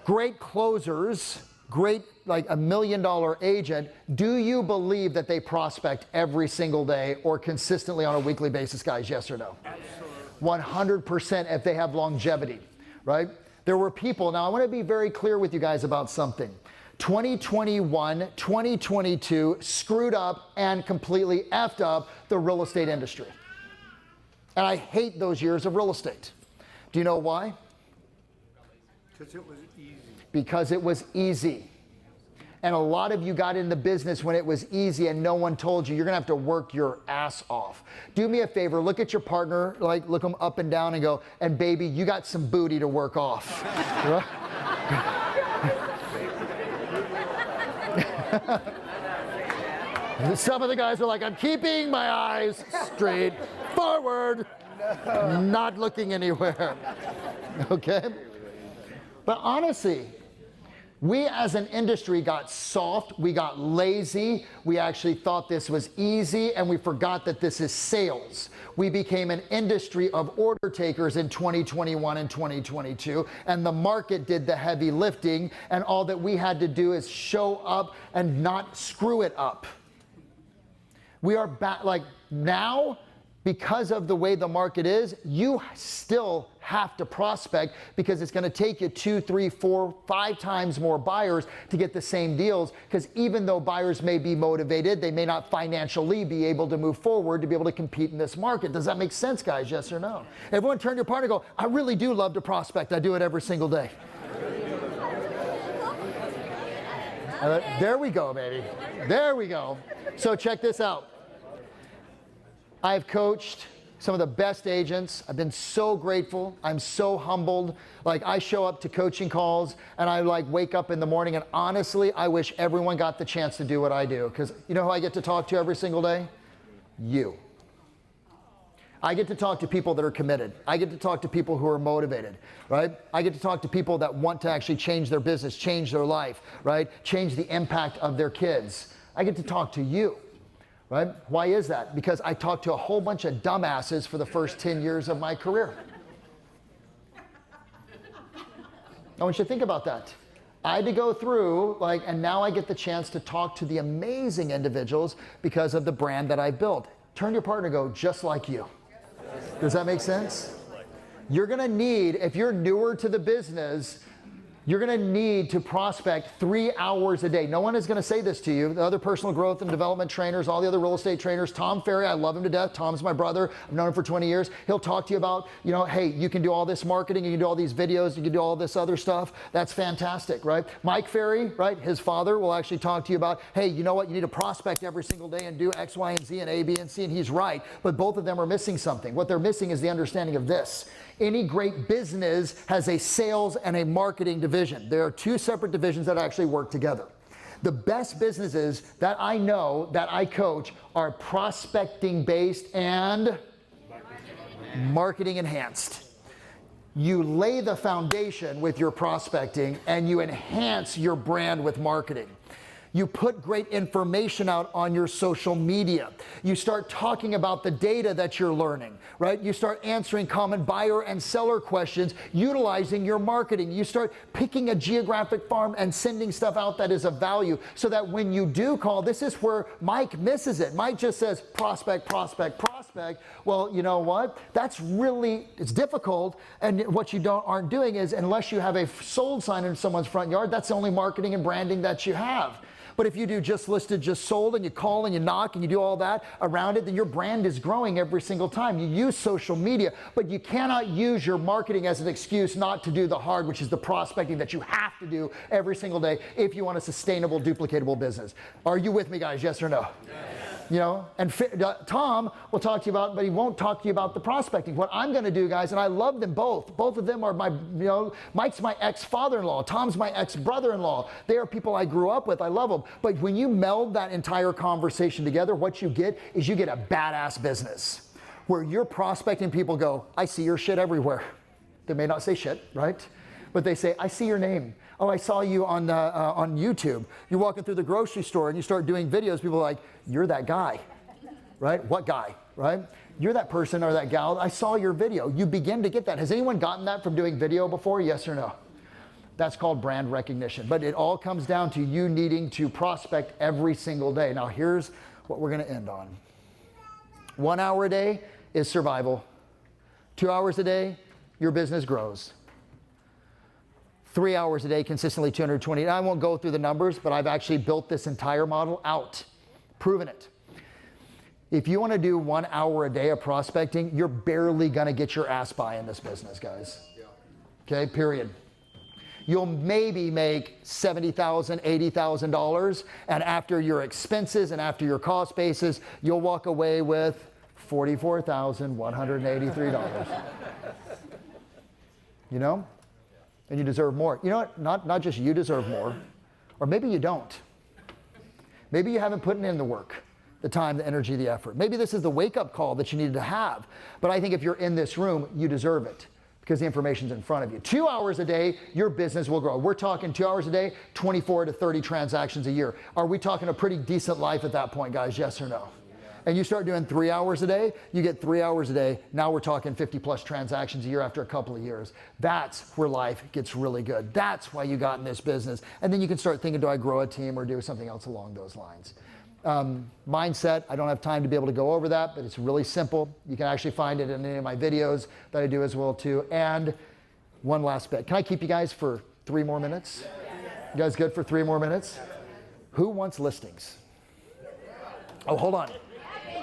Great closers, great, like $1 million agent, do you believe that they prospect every single day or consistently on a weekly basis, guys? Yes or no? Absolutely. 100% if they have longevity, right? There were people, now I want to be very clear with you guys about something. 2021, 2022 screwed up and completely effed up the real estate industry. And I hate those years of real estate. Do you know why? Because it was easy. Because it was easy. And a lot of you got into business when it was easy and no one told you. You're gonna have to work your ass off. Do me a favor, look at your partner, like look them up and down and go, and baby, you got some booty to work off. Some of the guys are like, I'm keeping my eyes straight forward, not looking anywhere. Okay? But honestly, we as an industry got soft, we got lazy, we actually thought this was easy, and we forgot that this is sales. We became an industry of order takers in 2021 and 2022, and the market did the heavy lifting, and all that we had to do is show up and not screw it up. We are back, like now, because of the way the market is, you still have to prospect because it's going to take you 2, 3, 4, 5 times more buyers to get the same deals, because even though buyers may be motivated, they may not financially be able to move forward to be able to compete in this market. Does that make sense, guys? Yes or no? Everyone turn to your partner and go, I really do love to prospect. I do it every single day. There we go, baby. There we go. So check this out. I've coached some of the best agents. I've been so grateful. I'm so humbled. Like, I show up to coaching calls and I like wake up in the morning, and honestly, I wish everyone got the chance to do what I do, because you know who I get to talk to every single day? You. I get to talk to people that are committed. I get to talk to people who are motivated, right? I get to talk to people that want to actually change their business, change their life, right? Change the impact of their kids. I get to talk to you. Right? Why is that? Because I talked to a whole bunch of dumbasses for the first 10 years of my career. I want you to think about that. I had to go through, and now I get the chance to talk to the amazing individuals because of the brand that I built. Turn to your partner and go, just like you. Does that make sense? You're gonna need, if you're newer to the business, you're going to need to prospect 3 hours a day. No one is going to say this to you. The other personal growth and development trainers, all the other real estate trainers, Tom Ferry, I love him to death. Tom's my brother. I've known him for 20 years. He'll talk to you about, hey, you can do all this marketing, you can do all these videos, you can do all this other stuff. That's fantastic, right? Mike Ferry, right, his father will actually talk to you about, hey, you know what, you need to prospect every single day and do X, Y, and Z and A, B, and C, and he's right. But both of them are missing something. What they're missing is the understanding of this. Any great business has a sales and a marketing division. There are 2 separate divisions that actually work together. The best businesses that I know, that I coach, are prospecting based and marketing enhanced. You lay the foundation with your prospecting and you enhance your brand with marketing. You put great information out on your social media. You start talking about the data that you're learning, right? You start answering common buyer and seller questions, utilizing your marketing. You start picking a geographic farm and sending stuff out that is of value, so that when you do call, this is where Mike misses it. Mike just says prospect, prospect, prospect. Well, you know what? That's really, it's difficult, and what you aren't doing is, unless you have a sold sign in someone's front yard, that's the only marketing and branding that you have. But if you do just listed, just sold, and you call and you knock and you do all that around it, then your brand is growing every single time. You use social media, but you cannot use your marketing as an excuse not to do the hard, which is the prospecting that you have to do every single day if you want a sustainable, duplicatable business. Are you with me, guys? Yes or no? Yes. And Tom will talk to you about, but he won't talk to you about the prospecting. What I'm going to do, guys, and I love them both. Both of them are my, Mike's my ex-father-in-law. Tom's my ex-brother-in-law. They are people I grew up with. I love them. But when you meld that entire conversation together, what you get is you get a badass business where you're prospecting. People go, I see your shit everywhere. They may not say shit, right? But they say, I see your name. Oh, I saw you on YouTube. You're walking through the grocery store and you start doing videos. People are like, you're that guy, right? What guy, right? You're that person or that gal. I saw your video. You begin to get that. Has anyone gotten that from doing video before? Yes or no? That's called brand recognition. But it all comes down to you needing to prospect every single day. Now, here's what we're going to end on. 1 hour a day is survival. 2 hours a day, your business grows. 3 hours a day, consistently 220. And I won't go through the numbers, but I've actually built this entire model out, proven it. If you want to do 1 hour a day of prospecting, you're barely going to get your ass by in this business, guys. Okay, period. you'll maybe make $70,000, $80,000, and after your expenses and after your cost basis, you'll walk away with $44,183. You know? And you deserve more. You know what? Not just you deserve more, or maybe you don't. Maybe you haven't put in the work, the time, the energy, the effort. Maybe this is the wake-up call that you needed to have. But I think if you're in this room, you deserve it because the information's in front of you. 2 hours a day, your business will grow. We're talking 2 hours a day, 24 to 30 transactions a year. Are we talking a pretty decent life at that point, guys? Yes or no? And you start doing 3 hours a day, you get 3 hours a day. Now we're talking 50 plus transactions a year after a couple of years. That's where life gets really good. That's why you got in this business. And then you can start thinking, do I grow a team or do something else along those lines? Mindset, I don't have time to be able to go over that, but it's really simple. You can actually find it in any of my videos that I do as well too. And one last bit. Can I keep you guys for 3 more minutes? You guys good for 3 more minutes? Who wants listings? Oh, hold on.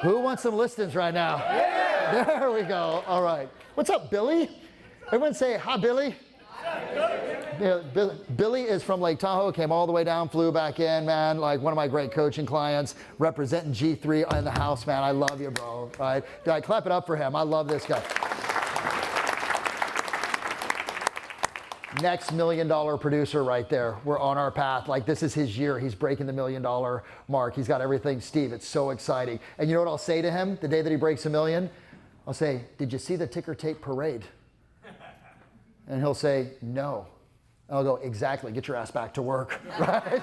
Who wants some listings right now? Yeah. There we go. All right. What's up, Billy? Everyone say, hi, Billy. Yeah, Billy is from Lake Tahoe, came all the way down, flew back in, man. Like one of my great coaching clients, representing G3 in the house, man. I love you, bro. All right. Clap it up for him. I love this guy. Next $1 million producer right there. We're on our path. Like this is his year. He's breaking the $1 million mark. He's got everything. Steve, it's so exciting. And you know what I'll say to him the day that he breaks $1 million? I'll say, did you see the ticker tape parade? And he'll say, no. And I'll go, exactly, get your ass back to work, right?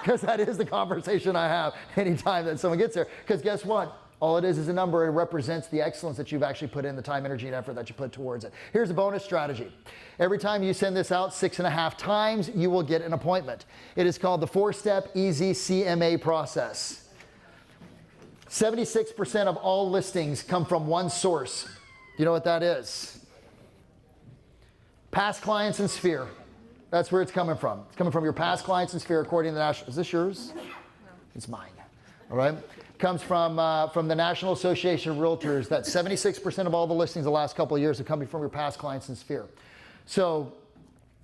Because that is the conversation I have anytime that someone gets there. Because guess what? All it is a number. It represents the excellence that you've actually put in, the time, energy, and effort that you put towards it. Here's a bonus strategy. Every time you send this out 6.5 times, you will get an appointment. It is called the 4-step easy CMA process. 76% of all listings come from one source. Do you know what that is? Past clients and Sphere. That's where it's coming from. It's coming from your past clients and Sphere according to the national. Is this yours? No. It's mine. All right. Comes from the National Association of Realtors that 76% of all the listings the last couple of years are coming from your past clients in Sphere. So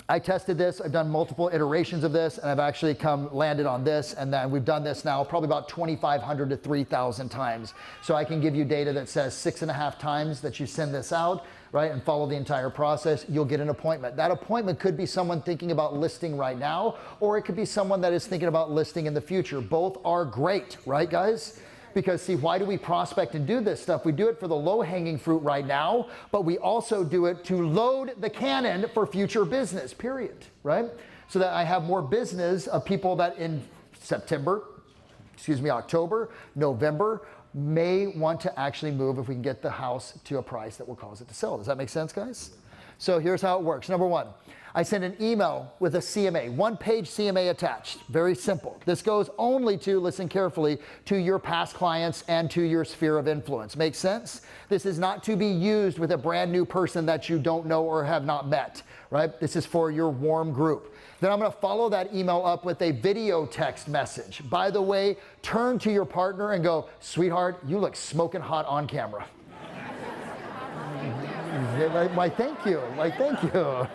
I tested this. I've done multiple iterations of this, and I've actually landed on this, and then we've done this now probably about 2,500 to 3,000 times. So I can give you data that says 6.5 times that you send this out, right, and follow the entire process, you'll get an appointment. That appointment could be someone thinking about listing right now, or it could be someone that is thinking about listing in the future. Both are great, right, guys? Because see, why do we prospect and do this stuff? We do it for the low-hanging fruit right now, but we also do it to load the cannon for future business, period, right? So that I have more business of people that in October, November, may want to actually move if we can get the house to a price that will cause it to sell. Does that make sense, guys? So here's how it works. Number one, I send an email with a CMA, one-page CMA attached. Very simple. This goes only to, listen carefully, to your past clients and to your sphere of influence. Make sense? This is not to be used with a brand new person that you don't know or have not met, right? This is for your warm group. Then I'm going to follow that email up with a video text message. By the way, turn to your partner and go, sweetheart, you look smoking hot on camera. Like, thank you. Like, thank you.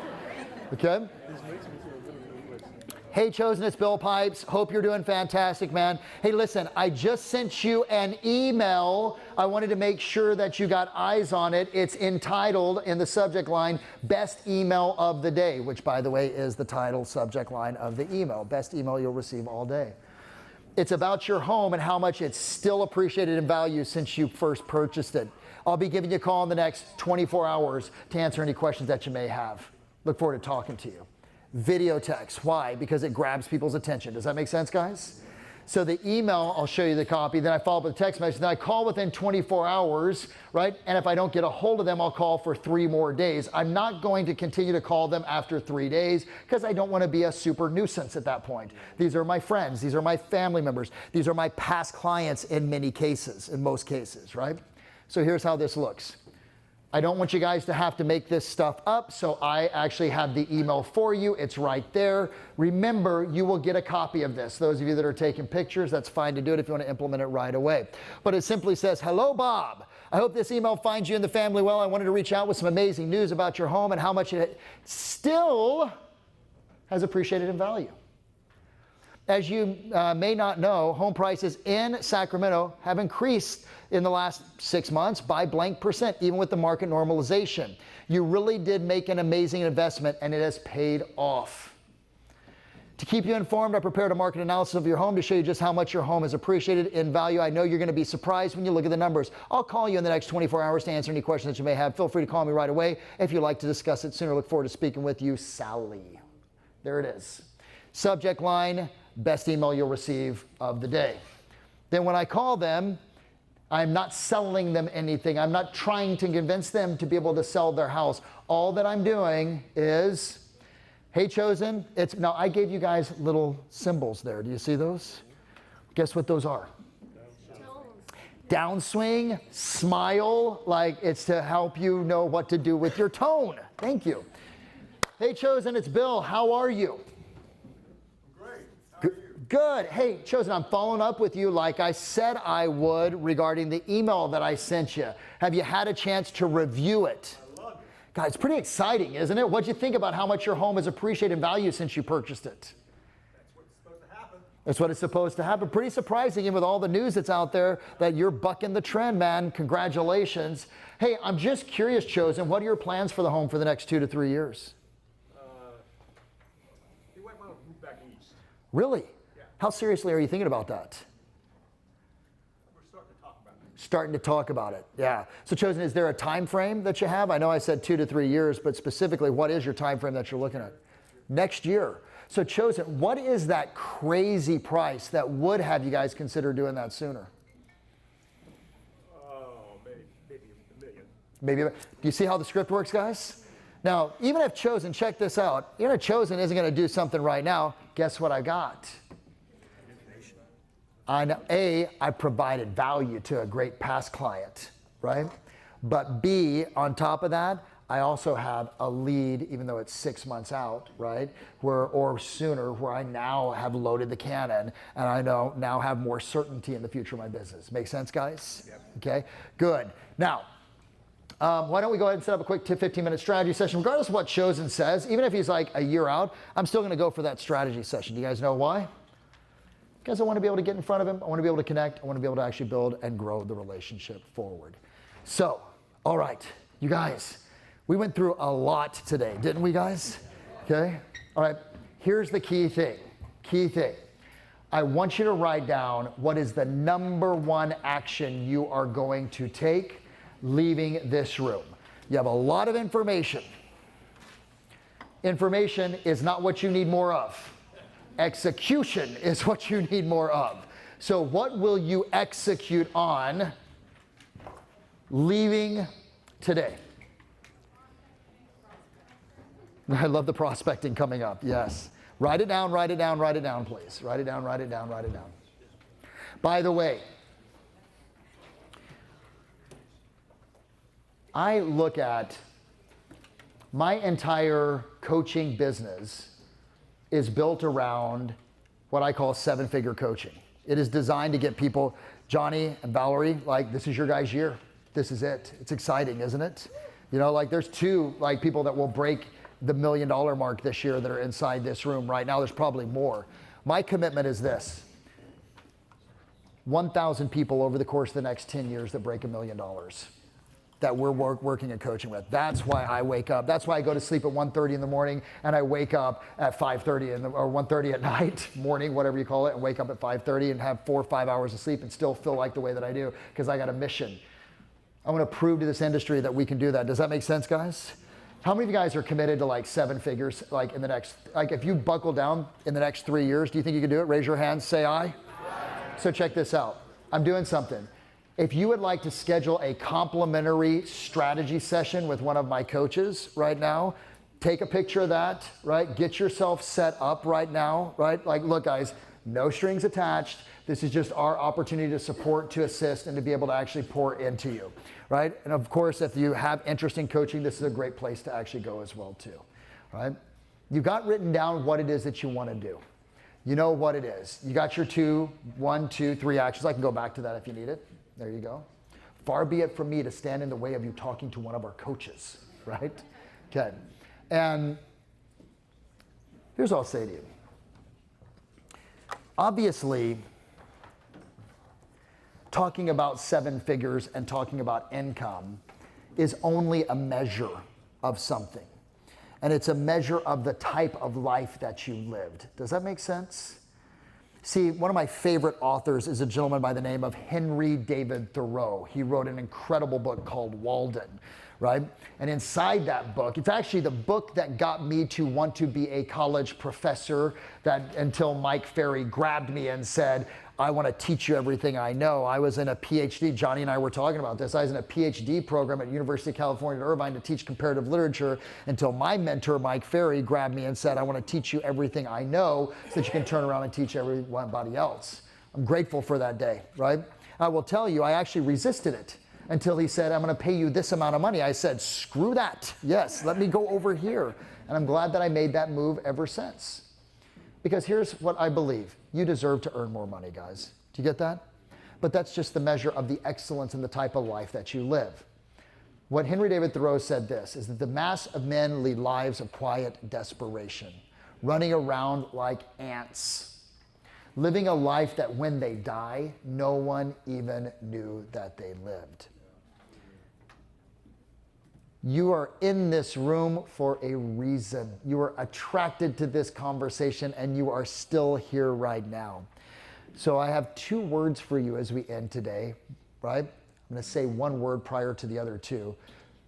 Okay? Hey, Chosen, it's Bill Pipes. Hope you're doing fantastic, man. Hey, listen, I just sent you an email. I wanted to make sure that you got eyes on it. It's entitled in the subject line, Best Email of the Day, which, by the way, is the title subject line of the email. Best email you'll receive all day. It's about your home and how much it's still appreciated and valued since you first purchased it. I'll be giving you a call in the next 24 hours to answer any questions that you may have. Look forward to talking to you. Video text. Why? Because it grabs people's attention. Does that make sense, guys? So the email, I'll show you the copy, then I follow up with a text message, then I call within 24 hours, right? And if I don't get a hold of them, I'll call for 3 more days. I'm not going to continue to call them after 3 days because I don't want to be a super nuisance at that point. These are my friends. These are my family members. These are my past clients in many cases, in most cases, right? So here's how this looks. I don't want you guys to have to make this stuff up, so I actually have the email for you. It's right there. Remember, you will get a copy of this. Those of you that are taking pictures, that's fine to do it if you want to implement it right away. But it simply says, hello, Bob. I hope this email finds you and the family well. I wanted to reach out with some amazing news about your home and how much it still has appreciated in value. As you may not know, home prices in Sacramento have increased in the last 6 months by blank percent, even with the market normalization. You really did make an amazing investment, and it has paid off. To keep you informed, I prepared a market analysis of your home to show you just how much your home has appreciated in value. I know you're going to be surprised when you look at the numbers. I'll call you in the next 24 hours to answer any questions that you may have. Feel free to call me right away if you'd like to discuss it sooner. Look forward to speaking with you, Sally. There it is. Subject line, best email you'll receive of the day. Then when I call them, I'm not selling them anything. I'm not trying to convince them to be able to sell their house. All that I'm doing is, hey, Chosen, now I gave you guys little symbols there. Do you see those? Guess what those are? Downswing, smile, like it's to help you know what to do with your tone. Thank you. Hey, Chosen, it's Bill. How are you? Good. Hey, Chosen, I'm following up with you like I said I would regarding the email that I sent you. Have you had a chance to review it? I love it. God, it's pretty exciting, isn't it? What'd you think about how much your home has appreciated in value since you purchased it? That's what's supposed to happen. That's what it's supposed to happen. Pretty surprising, even with all the news that's out there, that you're bucking the trend, man. Congratulations. Hey, I'm just curious, Chosen, what are your plans for the home for the next 2 to 3 years? You might want to move back east. Really? Yeah. How seriously are you thinking about that? We're starting to talk about it. Starting to talk about it, yeah. So Chosen, is there a time frame that you have? I know I said 2 to 3 years, but specifically, what is your time frame that you're looking at? Next year. So Chosen, what is that crazy price that would have you guys consider doing that sooner? Oh, maybe $1 million. Maybe. Do you see how the script works, guys? Now, even if Chosen, check this out. Even if Chosen isn't going to do something right now, guess what I got? I provided value to a great past client, right? But B, on top of that, I also have a lead, even though it's 6 months out, right? Or sooner, where I now have loaded the cannon and I now have more certainty in the future of my business. Make sense, guys? Yep. Okay, good. Now, why don't we go ahead and set up a quick 15-minute strategy session, regardless of what Chosen says. Even if he's like a year out, I'm still going to go for that strategy session. Do you guys know why? Because I want to be able to get in front of him. I want to be able to connect. I want to be able to actually build and grow the relationship forward. So, all right, you guys, we went through a lot today, didn't we, guys? Okay. All right. Here's the key thing. I want you to write down what is the number one action you are going to take leaving this room. You have a lot of information. Information is not what you need more of. Execution is what you need more of. So what will you execute on leaving today? I love the prospecting coming up, yes. Write it down, please. Write it down. By the way, I look at my entire coaching business is built around what I call 7-figure coaching. It is designed to get people, Johnny and Valerie, like, this is your guys' year. This is it. It's exciting, isn't it? You know, like there's 2 like people that will break the $1 million mark this year that are inside this room right now. There's probably more. My commitment is this: 1,000 people over the course of the next 10 years that break $1 million that we're working and coaching with. That's why I wake up. That's why I go to sleep at 1:30 in the morning and I wake up at 5:30 or 1:30 at night, morning, whatever you call it, and wake up at 5:30 and have 4 or 5 hours of sleep and still feel like the way that I do, because I got a mission. I want to prove to this industry that we can do that. Does that make sense, guys? How many of you guys are committed to like 7 figures, like in the next, like if you buckle down in the next 3 years, do you think you can do it? Raise your hands, say aye. So check this out. I'm doing something. If you would like to schedule a complimentary strategy session with one of my coaches right now, take a picture of that, right? Get yourself set up right now, right? Like, look, guys, no strings attached. This is just our opportunity to support, to assist, and to be able to actually pour into you, right? And of course, if you have interest in coaching, this is a great place to actually go as well too, right? You got written down what it is that you want to do. You know what it is. You got your 1, 2, 3 actions. I can go back to that if you need it. There you go. Far be it from me to stand in the way of you talking to one of our coaches, right? Okay. And Here's what I'll say to you. Obviously, talking about 7 figures and talking about income is only a measure of something. And it's a measure of the type of life that you lived. Does that make sense? See, one of my favorite authors is a gentleman by the name of Henry David Thoreau. He wrote an incredible book called Walden, right? And inside that book, it's actually the book that got me to want to be a college professor, that until Mike Ferry grabbed me and said, I want to teach you everything I know. I was in a PhD, Johnny and I were talking about this. I was in a PhD program at University of California at Irvine to teach comparative literature until my mentor, Mike Ferry, grabbed me and said, I want to teach you everything I know so that you can turn around and teach everybody else. I'm grateful for that day, right? I will tell you, I actually resisted it until he said, I'm going to pay you this amount of money. I said, screw that. Yes, let me go over here. And I'm glad that I made that move ever since. Because here's what I believe. You deserve to earn more money, guys. Do you get that? But that's just the measure of the excellence and the type of life that you live. What Henry David Thoreau said this, is that the mass of men lead lives of quiet desperation, running around like ants, living a life that when they die, no one even knew that they lived. You are in this room for a reason. You are attracted to this conversation and you are still here right now. So I have 2 words for you as we end today, right? I'm going to say 1 word prior to the other 2. You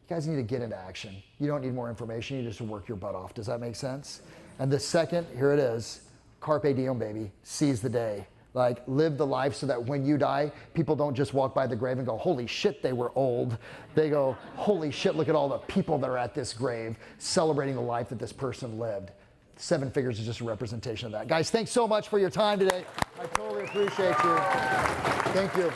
guys need to get into action. You don't need more information. You just work your butt off. Does that make sense? And the second, here it is, carpe diem, baby. Seize the day. Like, live the life so that when you die, people don't just walk by the grave and go, holy shit, they were old. They go, holy shit, look at all the people that are at this grave celebrating the life that this person lived. 7 figures is just a representation of that. Guys, thanks so much for your time today. I totally appreciate you. Thank you.